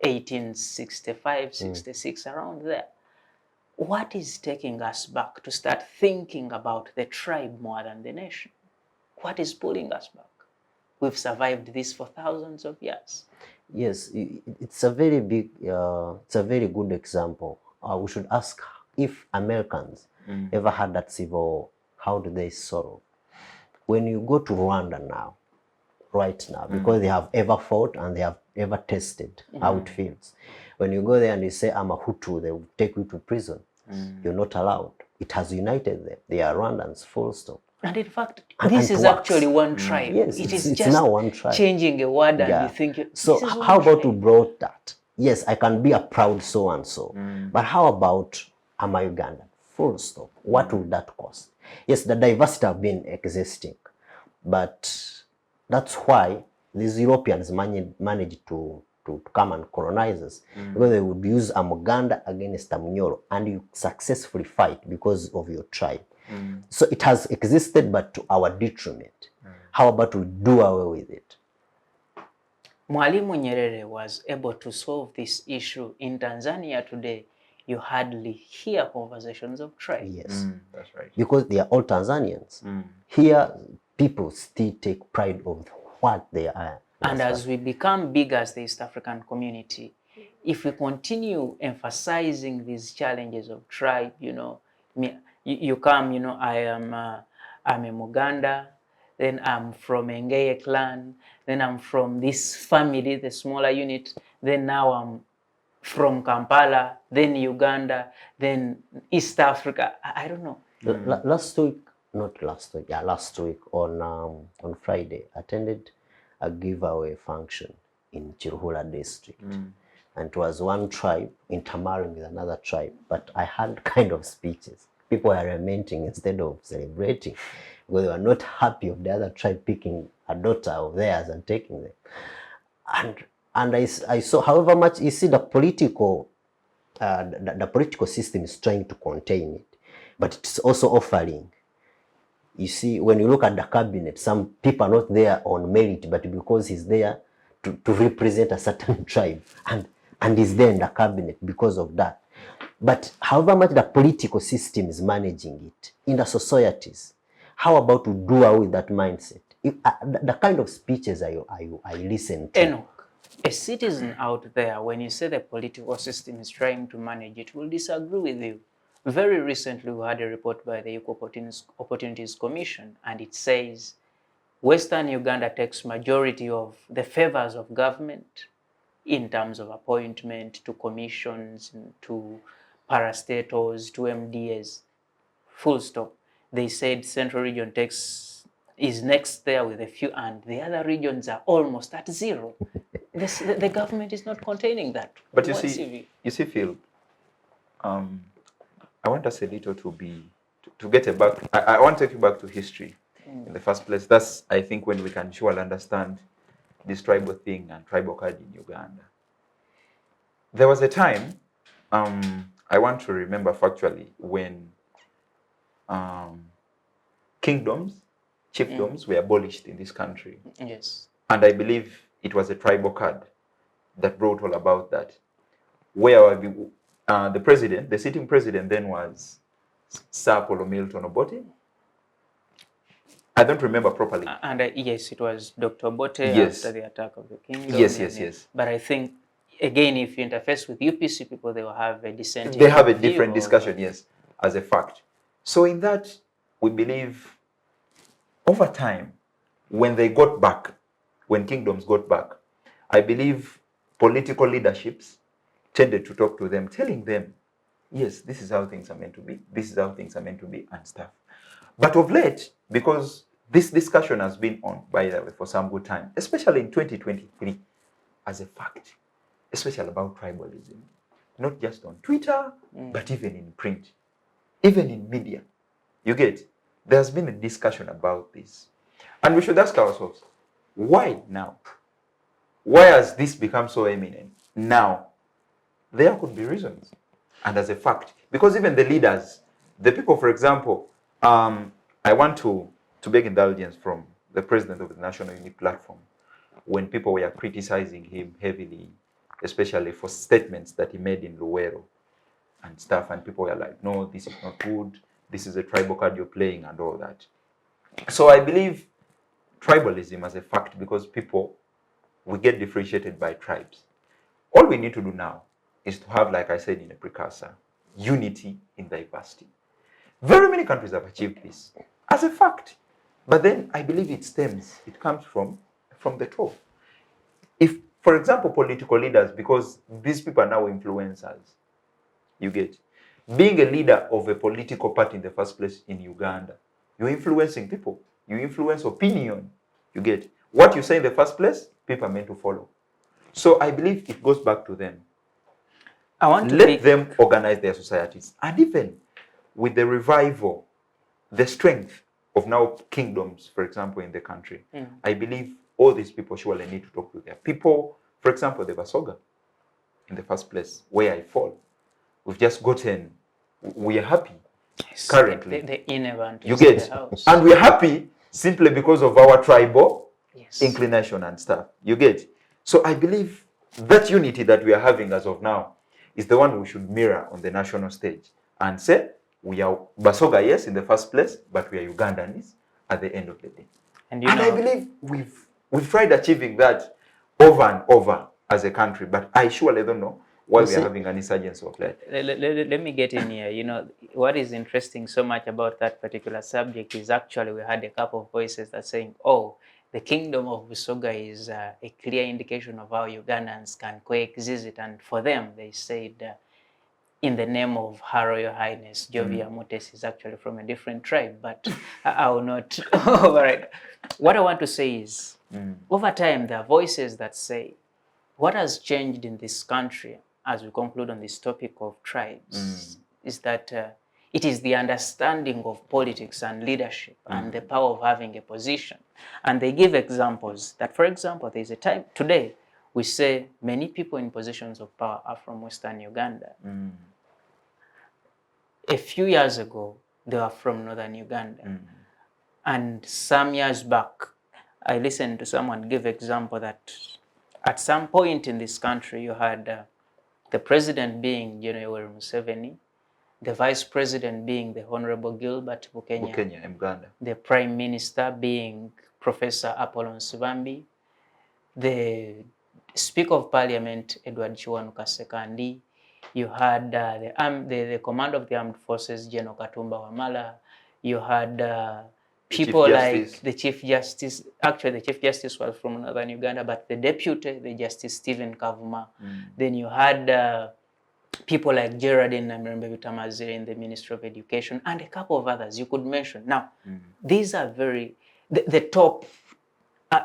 Speaker 1: 1865, 66, around there. What is taking us back to start thinking about the tribe more than the nation? What is pulling us back? We've survived this for thousands of years.
Speaker 2: Yes, it's a very big, it's a very good example. We should ask if Americans ever had that civil war, how do they solve? When you go to Rwanda now, right now, because they have ever fought and they have ever tested how it feels. When you go there and you say, I'm a Hutu, they will take you to prison. You're not allowed. It has united them. They are Rwandans, full stop.
Speaker 1: And in fact, this is actually one tribe.
Speaker 2: Yes,
Speaker 1: it is
Speaker 2: it's
Speaker 1: just
Speaker 2: now one tribe.
Speaker 1: Changing a word and you think,
Speaker 2: so how about to broad that? Yes, I can be a proud so-and-so. But how about am I Ugandan? Full stop. What would that cost? Yes, the diversity have been existing. But that's why these Europeans managed to come and colonize us. Because they would use a Muganda against a Munyoro and you successfully fight because of your tribe. So it has existed, but to our detriment. How about we do away with it?
Speaker 1: Mwalimu Nyerere was able to solve this issue in Tanzania today. you hardly hear conversations of tribe.
Speaker 2: Yes.
Speaker 3: That's right.
Speaker 2: Because they are all Tanzanians. Here, people still take pride of what they are.
Speaker 1: And as we become big as the East African community, if we continue emphasizing these challenges of tribe, you come, I'm a Muganda, then I'm from Engeye clan, then I'm from this family, the smaller unit, then now I'm from Kampala, then Uganda, then East Africa. I don't know.
Speaker 2: Last week on Friday, attended a giveaway function in Chiruhura district. And it was one tribe intermarrying with another tribe. But I had kind of speeches. People were lamenting instead of celebrating because they were not happy of the other tribe picking a daughter of theirs and taking them. And I saw, however much you see the political system is trying to contain it, but it's also offering. You see, when you look at the cabinet, some people are not there on merit, but because he's there to represent a certain tribe, and he's there in the cabinet because of that. But however much the political system is managing it in the societies, how about to do away with that mindset? The kind of speeches I listen to.
Speaker 1: Enock, a citizen out there, when you say the political system is trying to manage it, will disagree with you. Very recently, we had a report by the Equal Opportunities Commission, and it says Western Uganda takes majority of the favors of government in terms of appointment to commissions, to parastatals, to MDAs. Full stop. They said Central Region is next there with a few, and the other regions are almost at zero. The government is not containing that.
Speaker 3: But you see, Phil, I want us a little to get back. I want to take you back to history in the first place. That's, I think, when we can surely understand this tribal thing and tribal card in Uganda. There was a time, I want to remember factually, when kingdoms, chiefdoms were abolished in this country.
Speaker 1: Yes.
Speaker 3: And I believe it was a tribal card that brought all about that. Where the president, the sitting president then was Sir Apollo Milton Obote. I don't remember properly.
Speaker 1: And yes, it was Dr. Obote after the attack of the kingdom.
Speaker 3: Yes.
Speaker 1: But I think, again, if you interface with UPC people, they will have a dissenting
Speaker 3: They have a different discussion, yes, as a fact. So in that, we believe over time, when they got back, when kingdoms got back, I believe political leaderships tended to talk to them, telling them, yes, this is how things are meant to be, this is how things are meant to be, and stuff. But of late, because this discussion has been on, by the way, for some good time, especially in 2023, as a fact, especially about tribalism, not just on Twitter, but even in print, even in media. You get, there's been a discussion about this. And we should ask ourselves, why now? Why has this become so eminent now? There could be reasons. And as a fact, because even the leaders, the people, for example, I want to beg indulgence from the president of the National Unity Platform when people were criticizing him heavily, especially for statements that he made in Luwero and stuff, and people were like, no, this is not good, this is a tribal card you're playing and all that. So I believe tribalism as a fact, because people, we get differentiated by tribes. All we need to do now is to have, like I said in a precursor, unity in diversity. Very many countries have achieved this as a fact. But then I believe it comes from the top. If, for example, political leaders, because these people are now influencers, you get, being a leader of a political party in the first place in Uganda, you're influencing people, you influence opinion, you get. What you say in the first place, people are meant to follow. So I believe it goes back to them. Let them organize their societies. And even with the revival, the strength of now kingdoms, for example, in the country, I believe all these people surely need to talk to their people. For example, the Basoga, in the first place, where I fall. We've just gotten, we are happy currently.
Speaker 1: You get,
Speaker 3: and we are happy simply because of our tribal inclination and stuff. You get. So I believe that unity that we are having as of now is the one we should mirror on the national stage and say, we are Basoga, yes, in the first place, but we are Ugandans at the end of the day. And I believe we've tried achieving that over and over as a country, but I surely don't know why we are having an insurgency of that.
Speaker 1: Let me get in here. You know, what is interesting so much about that particular subject is actually we had a couple of voices that saying, oh, the kingdom of Busoga is a clear indication of how Ugandans can coexist. And for them, they said, in the name of Her Royal Highness, Jovia Mutes is actually from a different tribe, but I will not override. What I want to say is, over time, there are voices that say, what has changed in this country, as we conclude on this topic of tribes, is that it is the understanding of politics and leadership and the power of having a position. And they give examples that, for example, there's a time today, we say many people in positions of power are from Western Uganda. A few years ago, they were from Northern Uganda. And some years back, I listened to someone give example that at some point in this country, you had the president being Yoweri Museveni, the vice president being the Honorable Gilbert Bukenya, the prime minister being Professor Apollon Sibambi, the Speaker of Parliament, Edward Chiwanuka Sekandi. You had the commander of the armed forces, General Katumba Wamala. You had people like the Chief Justice. Actually, the Chief Justice was from Northern Uganda, but the deputy, the Justice Stephen Kavuma. Then you had people like Geraldine Namirembe Vitamazire in the Ministry of Education, and a couple of others you could mention. Now, these are the top.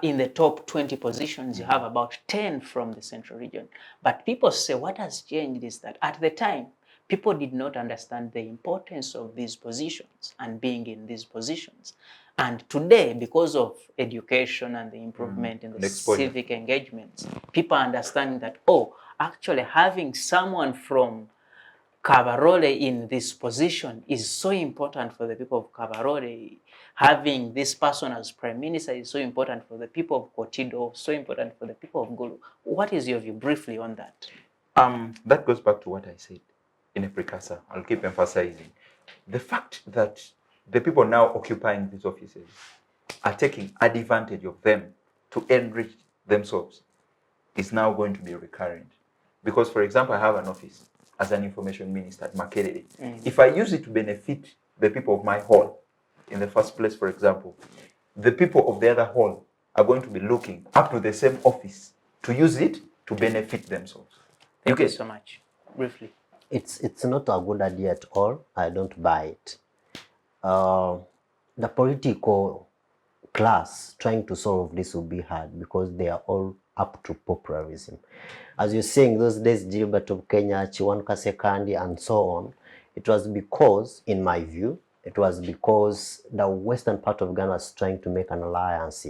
Speaker 1: In the top 20 positions, you have about 10 from the central region. But people say what has changed is that at the time, people did not understand the importance of these positions and being in these positions. And today, because of education and the improvement in the civic engagements, people are understanding that, oh, actually having someone from Kabarole in this position is so important for the people of Kabarole. Having this person as prime minister is so important for the people of Kotido, so important for the people of Gulu. What is your view briefly on that?
Speaker 3: That goes back to what I said in a precursor. I'll keep emphasizing. The fact that the people now occupying these offices are taking advantage of them to enrich themselves is now going to be recurrent. Because, for example, I have an office as an information minister at Makerere. If I use it to benefit the people of my hall, in the first place, for example, the people of the other hall are going to be looking up to the same office to use it to benefit themselves.
Speaker 1: Thank you so much. Briefly.
Speaker 2: It's not a good idea at all. I don't buy it. The political class trying to solve this will be hard because they are all up to populism. As you're saying, those days, Gilbert of Kenya, Chiwanuka Sekandi, and so on, it was because, in my view, it was because the western part of Ghana was trying to make an alliance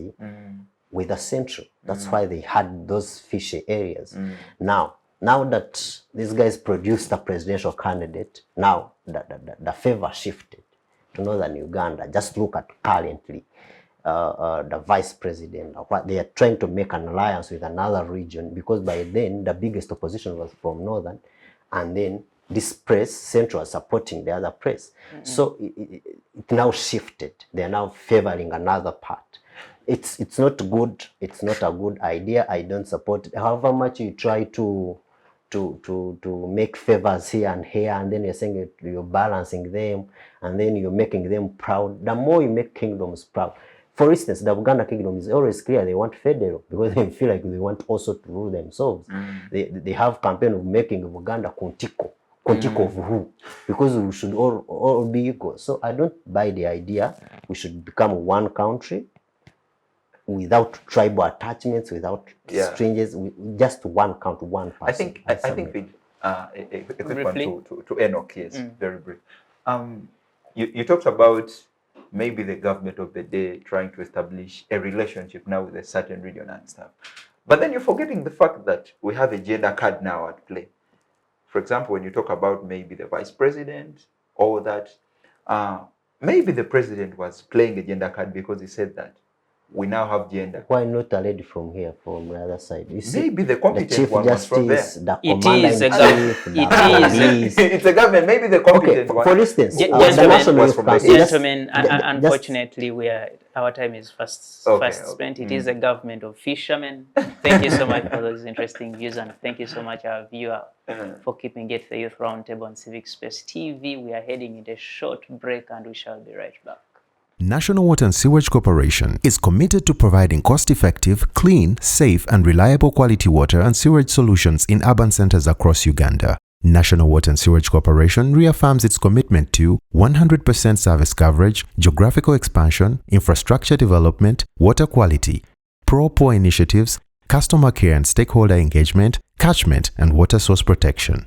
Speaker 2: with the central. That's why they had those fishy areas. Now that these guys produced a presidential candidate, now the favor shifted to northern Uganda. Just look at currently the vice president. What they are trying to make an alliance with another region, because by then the biggest opposition was from northern, and then this press, central, was supporting the other press. So it now shifted. They are now favoring another part. It's not good. It's not a good idea. I don't support it. However much you try to make favors here, and then you're saying you're balancing them, and then you're making them proud. The more you make kingdoms proud. For instance, the Uganda kingdom is always clear they want federal because they feel like they want also to rule themselves. They have campaign of making Uganda Kontiko of who? Because we should all be equal. So I don't buy the idea we should become one country without tribal attachments, without strangers, just one country, one person.
Speaker 3: I think a quick one to Enock, yes, very brief. You talked about maybe the government of the day trying to establish a relationship now with a certain region and stuff. But then you're forgetting the fact that we have a gender card now at play. For example, when you talk about maybe the vice president, or that, maybe the president was playing a gender card because he said that we now have gender.
Speaker 2: Why not a lady from here, from the other side? You see,
Speaker 3: Maybe the competent
Speaker 2: Chief
Speaker 3: one was from there.
Speaker 2: Justice, the
Speaker 1: It
Speaker 2: Commander
Speaker 1: is
Speaker 2: in
Speaker 1: a gov-
Speaker 2: Chief, the
Speaker 1: it is a-
Speaker 2: police.
Speaker 3: It's a government. Maybe the
Speaker 2: Okay,
Speaker 3: competent one.
Speaker 2: for instance,
Speaker 1: Ge-
Speaker 2: the
Speaker 1: gentlemen,
Speaker 2: National
Speaker 3: was
Speaker 2: Youth
Speaker 3: from the
Speaker 2: Council.
Speaker 3: east.
Speaker 1: Gentlemen,
Speaker 2: just-
Speaker 1: unfortunately, our time is fast
Speaker 3: Okay,
Speaker 1: spent.
Speaker 3: okay.
Speaker 1: It is a government of fishermen. Thank you so much for those interesting views, and thank you so much, our viewer, for keeping it the Youth Roundtable on Civic Space TV. We are heading into a short break, and we shall be right back.
Speaker 4: National Water and Sewage Corporation is committed to providing cost-effective, clean, safe and reliable quality water and sewage solutions in urban centers across Uganda. National Water and Sewage Corporation reaffirms its commitment to 100% service coverage, geographical expansion, infrastructure development, water quality, pro-poor initiatives, customer care and stakeholder engagement, catchment and water source protection.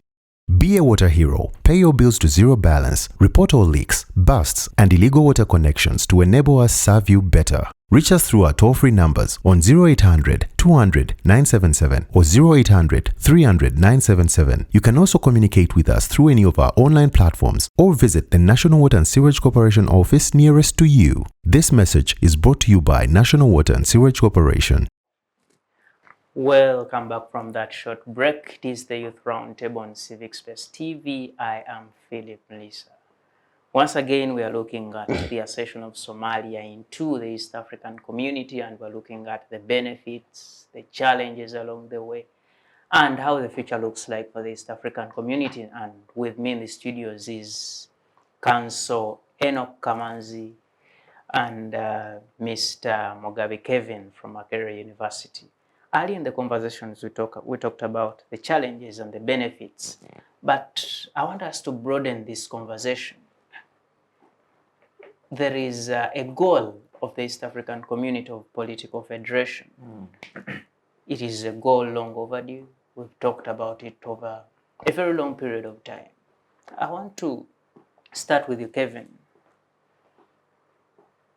Speaker 4: Be a water hero. Pay your bills to zero balance. Report all leaks, busts, and illegal water connections to enable us serve you better. Reach us through our toll-free numbers on 0800 200 977 or 0800 300 977. You can also communicate with us through any of our online platforms or visit the National Water and Sewage Corporation office nearest to you. This message is brought to you by National Water and Sewage Corporation.
Speaker 1: Welcome back from that short break. It is the Youth Roundtable on Civic Space TV. I am Philip Muliisa. Once again, we are looking at the accession of Somalia into the East African community, and we're looking at the benefits, the challenges along the way, and how the future looks like for the East African community. And with me in the studios is Council Enock Kamanzi and Mr. Mugabi Kevin from Makerere University. Early in the conversations, we talked about the challenges and the benefits, but I want us to broaden this conversation. There is a goal of the East African community of political federation. It is a goal long overdue. We've talked about it over a very long period of time. I want to start with you, Kevin.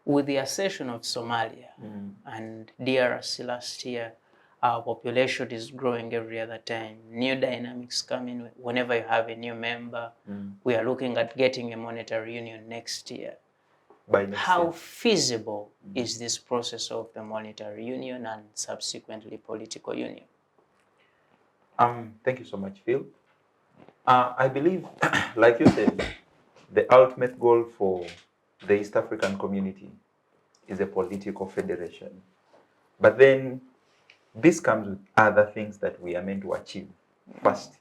Speaker 1: With the accession of Somalia and DRC last year, our population is growing every other time. New dynamics come in whenever you have a new member. We are looking at getting a monetary union next year. How feasible is this process of the monetary union and subsequently political union?
Speaker 3: Thank you so much, Phil. I believe, like you said, the ultimate goal for the East African community is a political federation. But then this comes with other things that we are meant to achieve first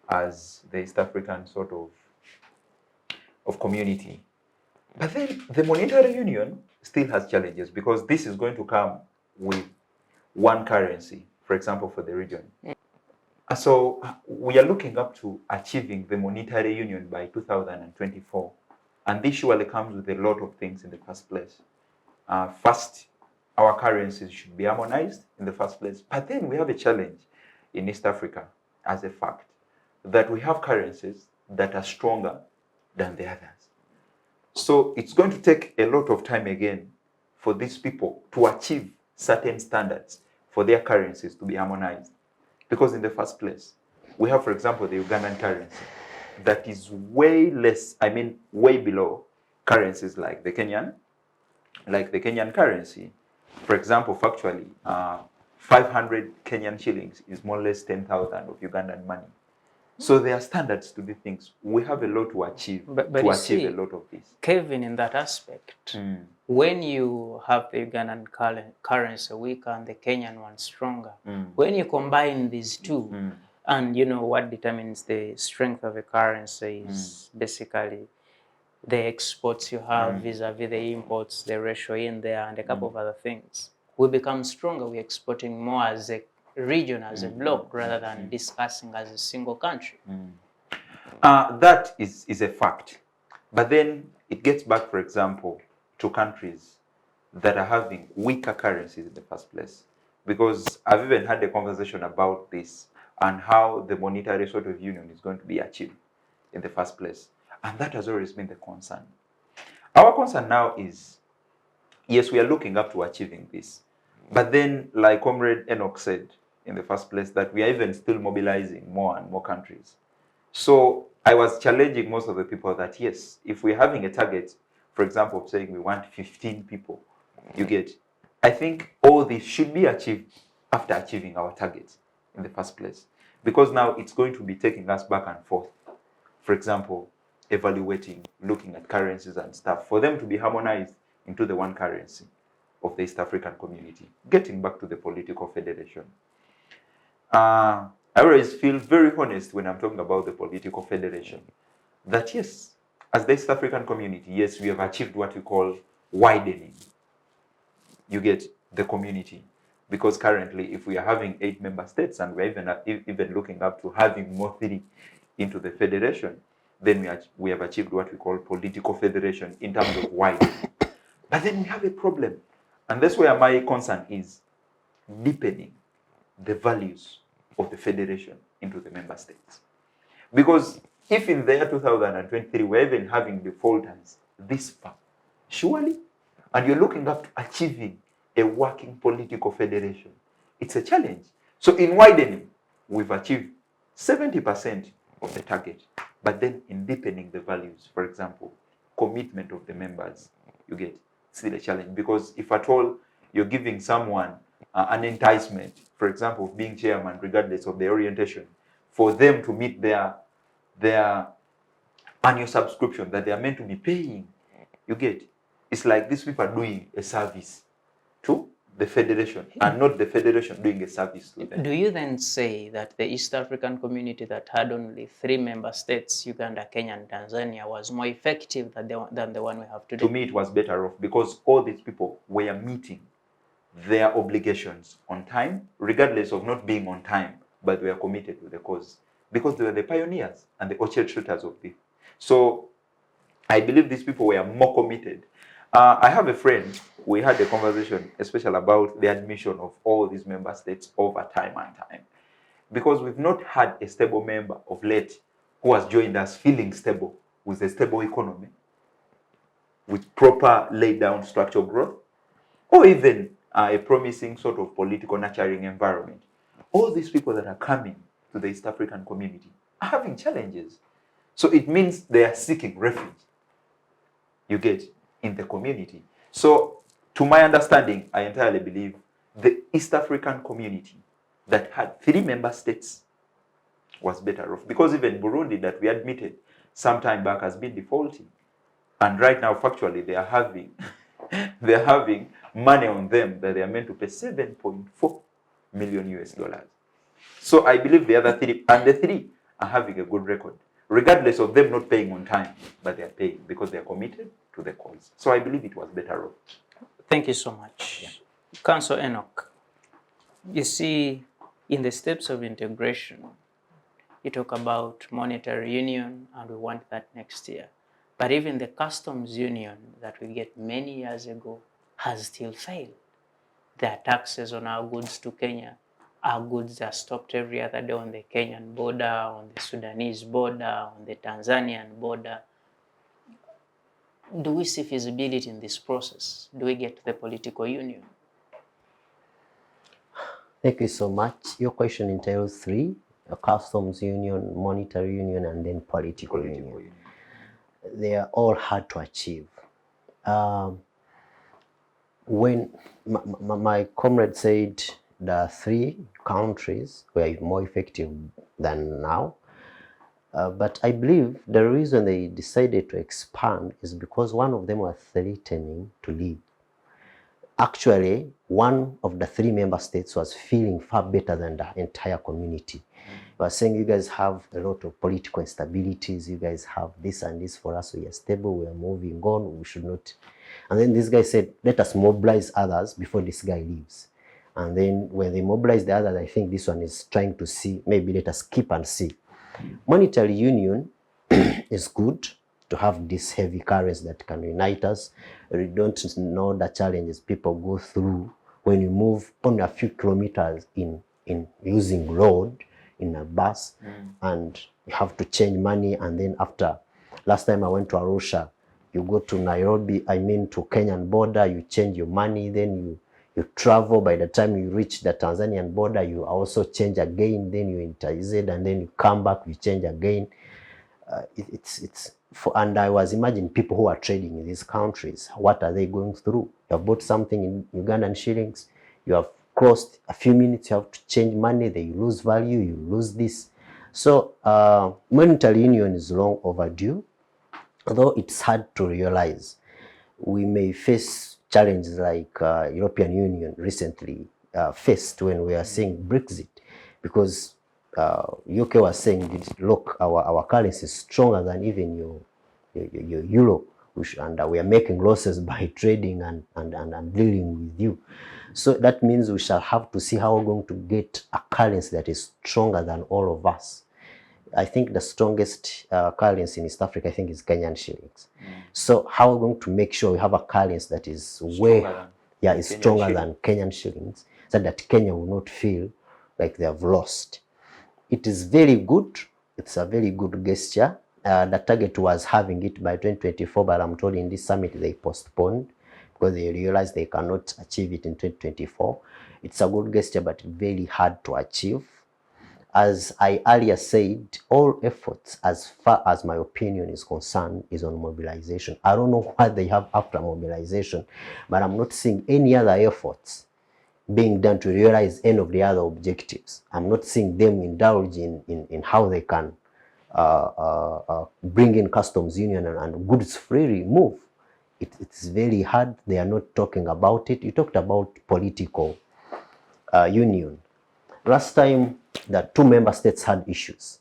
Speaker 3: as the East African sort of community. But then the monetary union still has challenges because this is going to come with one currency, for example, for the region. So we are looking up to achieving the monetary union by 2024. And this surely comes with a lot of things in the first place. First, our currencies should be harmonized in the first place. But then we have a challenge in East Africa as a fact that we have currencies that are stronger than the others. So it's going to take a lot of time again for these people to achieve certain standards for their currencies to be harmonized. Because in the first place, we have, for example, the Ugandan currency that is way less, way below currencies like the Kenyan currency. For example, factually, 500 Kenyan shillings is more or less 10,000 of Ugandan money. So there are standards to these things. We have a lot to achieve to achieve a lot of this.
Speaker 1: Kevin, in that aspect, when you have the Ugandan currency weaker and the Kenyan one stronger, when you combine these two, and you know what determines the strength of a currency is basically the exports you have vis-a-vis the imports, the ratio in there, and a couple of other things. We become stronger. We're exporting more as a region, as a bloc, rather than discussing as a single country.
Speaker 3: That is a fact. But then it gets back, for example, to countries that are having weaker currencies in the first place. Because I've even had a conversation about this and how the monetary sort of union is going to be achieved in the first place. And that has always been the concern. Our concern now is, yes, we are looking up to achieving this. But then, like Comrade Enock said in the first place, that we are even still mobilizing more and more countries. So I was challenging most of the people that, yes, if we're having a target, for example, saying we want 15 people, you get, I think all this should be achieved after achieving our targets in the first place. Because now it's going to be taking us back and forth. For example, evaluating, looking at currencies and stuff, for them to be harmonized into the one currency of the East African community, getting back to the political federation. I always feel very honest when I'm talking about the political federation, that yes, as the East African community, yes, we have achieved what we call widening. You get the community. Because currently, if we are having 8 member states and we're even looking up to having more 3 into the federation, then we have achieved what we call political federation in terms of widening. But then we have a problem. And that's where my concern is, deepening the values of the federation into the member states. Because if in the year 2023 we're even having defaulters this far, surely, and you're looking up to achieving a working political federation, it's a challenge. So in widening, we've achieved 70% of the target. But then in deepening the values, for example, commitment of the members, you get still a challenge. Because if at all you're giving someone an enticement, for example, of being chairman, regardless of their orientation, for them to meet their annual subscription that they are meant to be paying, you get, it's like these people are doing a service to the federation and not the federation doing a service to them.
Speaker 1: Do you then say that the East African community that had only 3 member states, Uganda, Kenya, and Tanzania, was more effective than the one we have today?
Speaker 3: To me, it was better off because all these people were meeting their obligations on time, regardless of not being on time, but they were committed to the cause because they were the pioneers and the orchestrators of this. So I believe these people were more committed. I have a friend, we had a conversation, especially about the admission of all these member states over time and time. Because we've not had a stable member of late who has joined us feeling stable, with a stable economy, with proper laid down structural growth, or even a promising sort of political nurturing environment. All these people that are coming to the East African community are having challenges. So it means they are seeking refuge, you get, in the community. So to my understanding, I entirely believe the East African community that had 3 member states was better off. Because even Burundi, that we admitted some time back, has been defaulting. And right now, factually, they are having money on them that they are meant to pay $7.4 million US. So I believe the other 3, and the 3 are having a good record, regardless of them not paying on time, but they are paying because they are committed to the cause. So I believe it was better off.
Speaker 1: Thank you so much. Yeah. Councillor Enock, you see, in the steps of integration, you talk about monetary union, and we want that next year. But even the customs union that we get many years ago has still failed. There are taxes on our goods to Kenya. Our goods are stopped every other day on the Kenyan border, on the Sudanese border, on the Tanzanian border. Do we see feasibility in this process? Do we get the political union?
Speaker 2: Thank you so much. Your question entails 3, a customs union, monetary union, and then political union. They are all hard to achieve. When my comrade said there are 3 countries were more effective than now, but I believe the reason they decided to expand is because one of them was threatening to leave. Actually, one of the 3 member states was feeling far better than the entire community. They were saying, you guys have a lot of political instabilities, you guys have this and this. For us, we are stable, we are moving on, we should not. And then this guy said, let us mobilize others before this guy leaves. And then when they mobilize the others, I think this one is trying to see, maybe let us keep and see. Monetary union is good to have this heavy currency that can unite us. We don't know the challenges people go through when you move only a few kilometers in using road in a bus, and you have to change money. And then after, last time I went to Arusha, you go to Nairobi, to Kenyan border, you change your money, then you travel. By the time you reach the Tanzanian border, you also change again, then you enter Z, and then you come back, you change again. it's for, and I was imagining people who are trading in these countries, what are they going through? You have bought something in Ugandan shillings, you have crossed a few minutes, you have to change money, then you lose value, you lose this. So monetary union is long overdue, although it's hard to realize. We may face challenges like European Union recently faced when we are seeing Brexit, because UK was saying, look, our currency is stronger than even your euro, and we are making losses by trading and dealing with you. So that means we shall have to see how we're going to get a currency that is stronger than all of us. I think the strongest currency in East Africa, I think, is Kenyan shillings. So how are we going to make sure we have a currency that is stronger than Kenyan shillings, so that Kenya will not feel like they have lost? It is very good. It's a very good gesture. The target was having it by 2024, but I'm told in this summit they postponed because they realized they cannot achieve it in 2024. It's a good gesture, but very hard to achieve. As I earlier said, all efforts, as far as my opinion is concerned, is on mobilization. I don't know what they have after mobilization, but I'm not seeing any other efforts being done to realize any of the other objectives. I'm not seeing them indulge in how they can bring in customs union and goods free move. It's very hard. They are not talking about it. You talked about political union. Last time, the two member states had issues.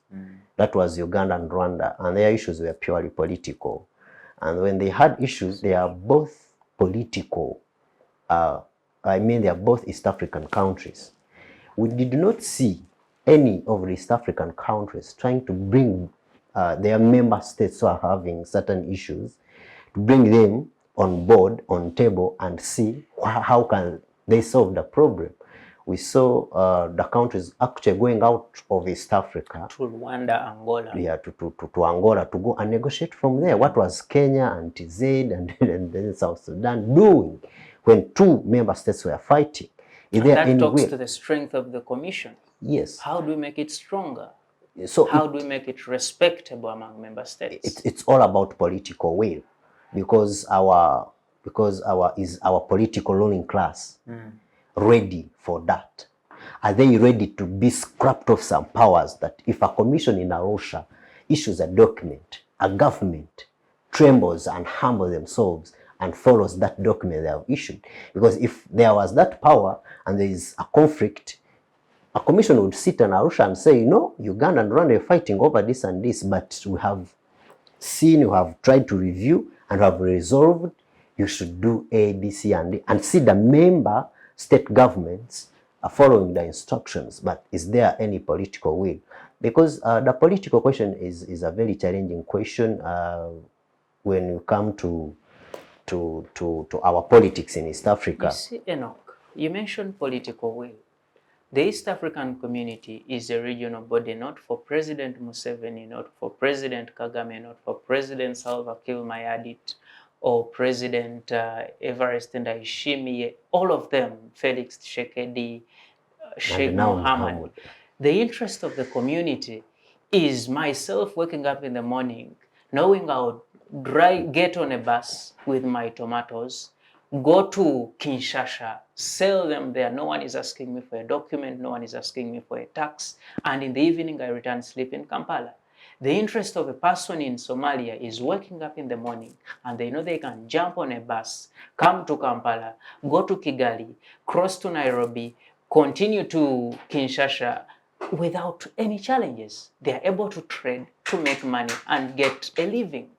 Speaker 2: That was Uganda and Rwanda, and their issues were purely political. And when they had issues, they are both political. They are both East African countries. We did not see any of the East African countries trying to bring their member states who are having certain issues, to bring them on board, on table, and see how can they solve the problem. We saw the countries actually going out of East Africa
Speaker 1: to Rwanda, Angola.
Speaker 2: Yeah, to Angola to go and negotiate from there. What was Kenya and TZ and then South Sudan doing when two member states were fighting?
Speaker 1: That talks to the strength of the commission.
Speaker 2: Yes.
Speaker 1: How do we make it stronger?
Speaker 2: So
Speaker 1: how do we make it respectable among member states?
Speaker 2: It's all about political will, because our political ruling class ready for that? Are they ready to be scrapped of some powers that if a commission in Arusha issues a document, a government trembles and humbles themselves and follows that document they have issued? Because if there was that power and there is a conflict, a commission would sit in Arusha and say, no, Uganda and Rwanda are fighting over this and this, but we have seen, we have tried to review and have resolved, you should do A, B, C, and D, and see the member state governments are following the instructions. But is there any political will? Because the political question is a very challenging question when you come to our politics in East Africa.
Speaker 1: You see, Enoch, you mentioned political will. The East African community is a regional body, not for President Museveni, not for President Kagame, not for President Salva Kiir Mayardit, or President Evariste Ndayishimiye, all of them, Felix Tshisekedi, Sheikh Mohammed. The interest of the community is myself waking up in the morning, knowing I'll get on a bus with my tomatoes, go to Kinshasa, sell them there. No one is asking me for a document, no one is asking me for a tax, and in the evening I return sleep in Kampala. The interest of a person in Somalia is waking up in the morning and they know they can jump on a bus, come to Kampala, go to Kigali, cross to Nairobi, continue to Kinshasa without any challenges. They are able to trade, to make money and get a living.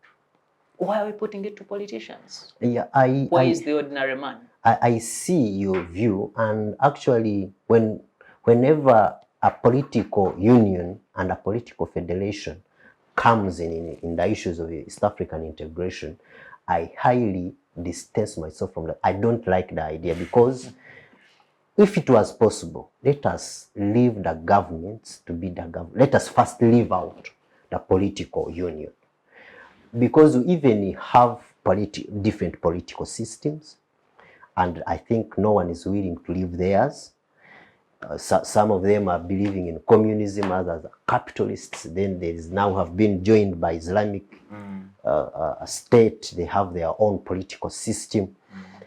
Speaker 1: Why are we putting it to politicians?
Speaker 2: Yeah,
Speaker 1: Where is the ordinary man?
Speaker 2: I see your view, and actually whenever a political union and a political federation comes in the issues of East African integration, I highly distance myself from that. I don't like the idea, because if it was possible, let us leave the governments to be the government. Let us first leave out the political union, because we even have different political systems, and I think no one is willing to leave theirs. Some of them are believing in communism, others are capitalists. Then there is now have been joined by Islamic state. They have their own political system.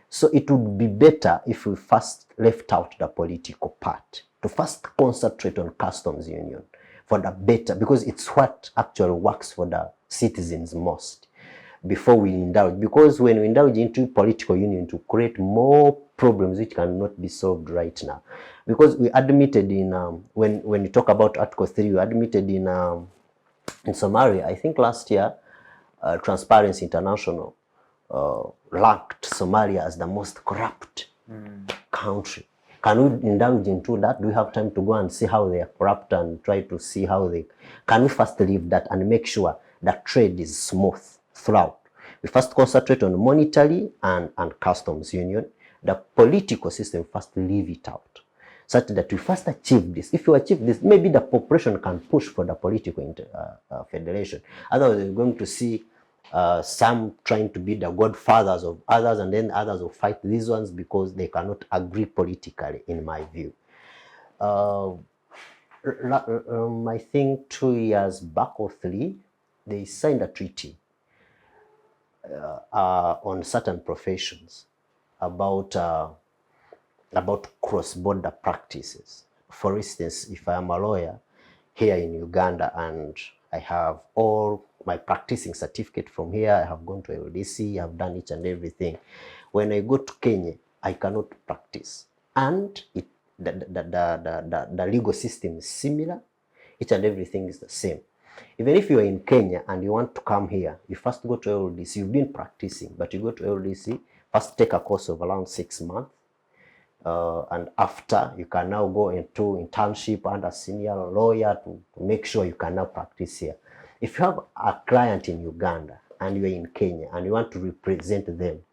Speaker 2: So it would be better if we first left out the political part, to first concentrate on customs union for the better, because it's what actually works for the citizens most before we indulge. Because when we indulge into political union, to create more problems which cannot be solved right now. Because we admitted in, when you talk about Article 3, we admitted in Somalia, I think last year, Transparency International ranked Somalia as the most corrupt country. Can we indulge into that? Do we have time to go and see how they are corrupt and try to see how they... Can we first leave that and make sure that trade is smooth throughout? We first concentrate on monetary and customs union. The political system, first leave it out, such that we first achieve this. If you achieve this, maybe the population can push for the political federation. Otherwise, we're going to see some trying to be the godfathers of others, and then others will fight these ones because they cannot agree politically, in my view. I think 2 years back or 3, they signed a treaty on certain professions about cross-border practices. For instance, if I am a lawyer here in Uganda and I have all my practicing certificate from here, I have gone to LDC, I have done each and everything. When I go to Kenya, I cannot practice. And the legal system is similar, each and everything is the same. Even if you are in Kenya and you want to come here, you first go to LDC. You've been practicing, but you go to LDC, first take a course of around 6 months. And after, you can now go into internship under a senior lawyer to make sure you can now practice here. If you have a client in Uganda and you are in Kenya and you want to represent them,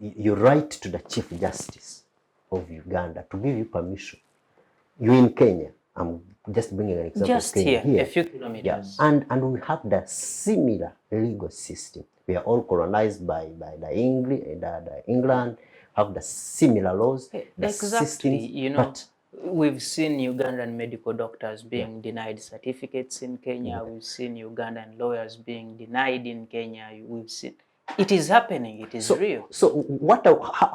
Speaker 2: you write to the Chief Justice of Uganda to give you permission. You're in Kenya. I'm just bringing an example.
Speaker 1: Just
Speaker 2: of Kenya
Speaker 1: here, a few kilometers.
Speaker 2: Yeah. And we have the similar legal system. We are all colonized by the England, have the similar laws. The
Speaker 1: Exactly.
Speaker 2: systems,
Speaker 1: you know, we've seen Ugandan medical doctors being denied certificates in Kenya. We've seen Ugandan lawyers being denied in Kenya. We've seen it is happening. It is real.
Speaker 2: So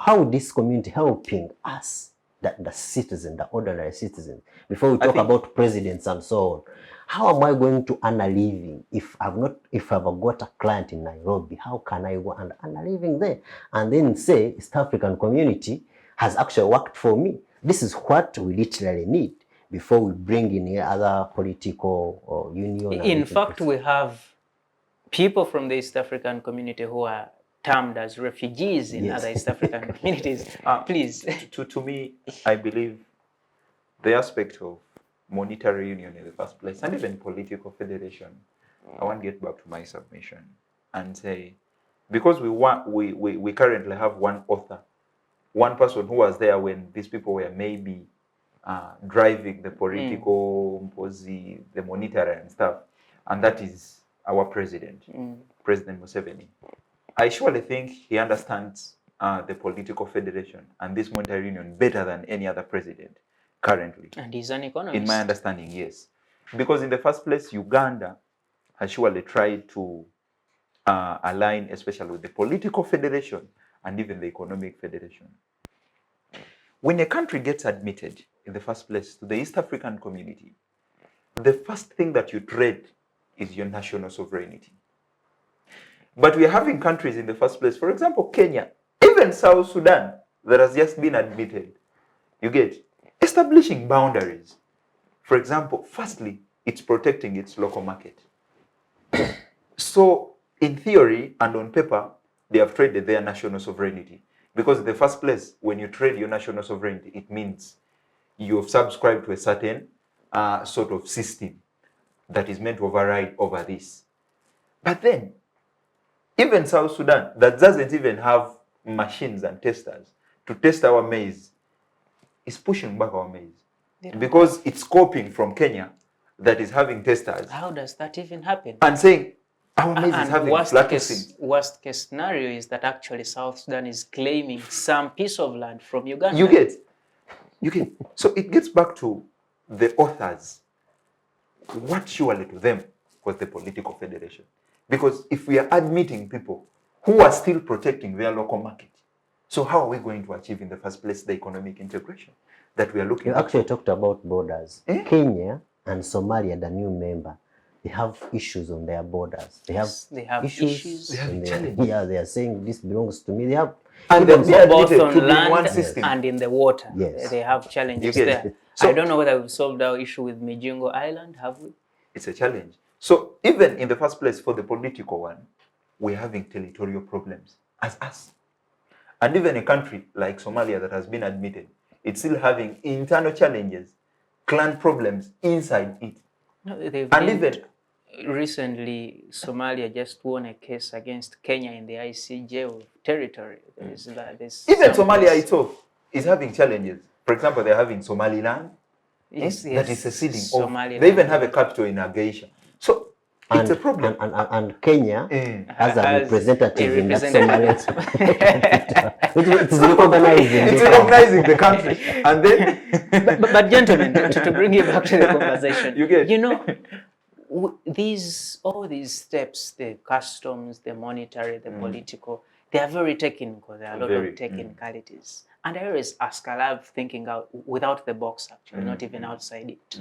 Speaker 2: how this community helping us, the citizen, the ordinary citizen, before we talk about presidents and so on? How am I going to earn a living if I've got a client in Nairobi? How can I go and earn a living there? And then say East African community has actually worked for me. This is what we literally need before we bring in other political union.
Speaker 1: In fact, we have people from the East African community who are termed as refugees in other East African communities. Please.
Speaker 3: To me, I believe the aspect of monetary union in the first place, and even political federation, I want to get back to my submission and say, because we currently have one author, one person who was there when these people were maybe driving the political, the monetary and stuff, and that is our president, President Museveni. I surely think he understands the political federation and this monetary union better than any other president currently.
Speaker 1: And he's an economist.
Speaker 3: In my understanding, yes. Because in the first place, Uganda has surely tried to align, especially with the political federation and even the economic federation. When a country gets admitted in the first place to the East African community, the first thing that you trade is your national sovereignty. But we are having countries in the first place, for example, Kenya, even South Sudan, that has just been admitted. You get establishing boundaries. For example, firstly, it's protecting its local market. So, in theory and on paper, they have traded their national sovereignty. Because in the first place, when you trade your national sovereignty, it means you have subscribed to a certain sort of system that is meant to override over this. But then, even South Sudan, that doesn't even have machines and testers to test our maize, is pushing back our maize. Because it's copying from Kenya that is having testers.
Speaker 1: How does that even happen?
Speaker 3: And saying, our maize is having
Speaker 1: worst case scenario is that actually South Sudan is claiming some piece of land from Uganda.
Speaker 3: You get? You get, so it gets back to the authors. What surely to them was the political federation? Because if we are admitting people who are still protecting their local market, so how are we going to achieve in the first place the economic integration that we are looking
Speaker 2: You
Speaker 3: at?
Speaker 2: actually talked about borders. Kenya and Somalia, the new member, they have issues on their borders. They have issues.
Speaker 3: They have
Speaker 2: and
Speaker 3: challenges.
Speaker 2: yeah, they are saying this belongs to me. They have
Speaker 3: And
Speaker 2: even
Speaker 3: they are
Speaker 1: both
Speaker 3: admitted
Speaker 1: on
Speaker 3: to be in one
Speaker 1: land
Speaker 3: system.
Speaker 1: and in the water.
Speaker 2: Yes.
Speaker 1: They have challenges
Speaker 3: You get
Speaker 1: there.
Speaker 3: it. So-
Speaker 1: I don't know whether we've solved our issue with Mijingo Island, have we?
Speaker 3: It's a challenge. So even in the first place, for the political one, we're having territorial problems as us. And even a country like Somalia that has been admitted, it's still having internal challenges, clan problems inside it.
Speaker 1: No, they've
Speaker 3: And
Speaker 1: been
Speaker 3: even
Speaker 1: recently, Somalia just won a case against Kenya in the ICJ of territory. There's
Speaker 3: even
Speaker 1: some
Speaker 3: Somalia
Speaker 1: place-
Speaker 3: itself is having challenges. For example, they're having Somaliland,
Speaker 1: Yes,
Speaker 3: that
Speaker 1: yes,
Speaker 3: is seceding off.
Speaker 1: Somaliland.
Speaker 3: They even have a capital in Agaisha. So it's a problem.
Speaker 2: And Kenya has a
Speaker 1: Has
Speaker 2: representative
Speaker 1: a
Speaker 2: in that
Speaker 1: representative.
Speaker 2: Somalia. It is recognizing.
Speaker 3: It's recognizing the country. And then
Speaker 1: but gentlemen, to bring you back to the conversation,
Speaker 3: You get-
Speaker 1: you know, all these steps, the customs, the monetary, the political, they are very technical. There are a lot
Speaker 3: Very,
Speaker 1: of technicalities. And I always ask, I love thinking out without the box, actually, not even outside it.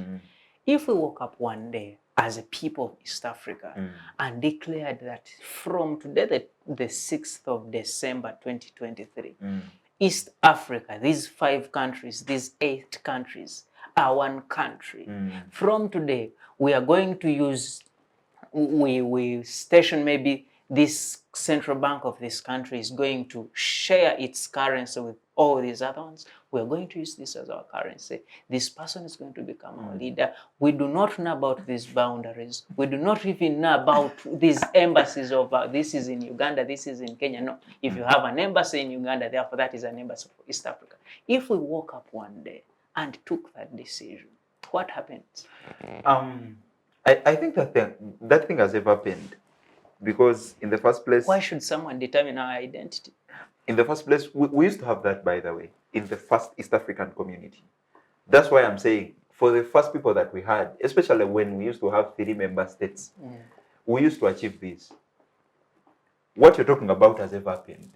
Speaker 1: If we woke up one day as a people of East Africa and declared that from today, the 6th of December 2023, East Africa, these 5 countries, these 8 countries are one country. From today, we are going to use, we station maybe this central bank of this country is going to share its currency with all these other ones. We are going to use this as our currency. This person is going to become our leader. We do not know about these boundaries. We do not even know about these embassies of this is in Uganda, this is in Kenya. No, if you have an embassy in Uganda, therefore that is an embassy for East Africa. If we woke up one day and took that decision, what happens?
Speaker 3: I think that thing has ever happened, because in the first place,
Speaker 1: Why should someone determine our identity?
Speaker 3: in the first place, we used to have that, by the way, in the first East African community. That's why I'm saying, for the first people that we had, especially when we used to have 3 member states, we used to achieve this. What you're talking about has ever happened.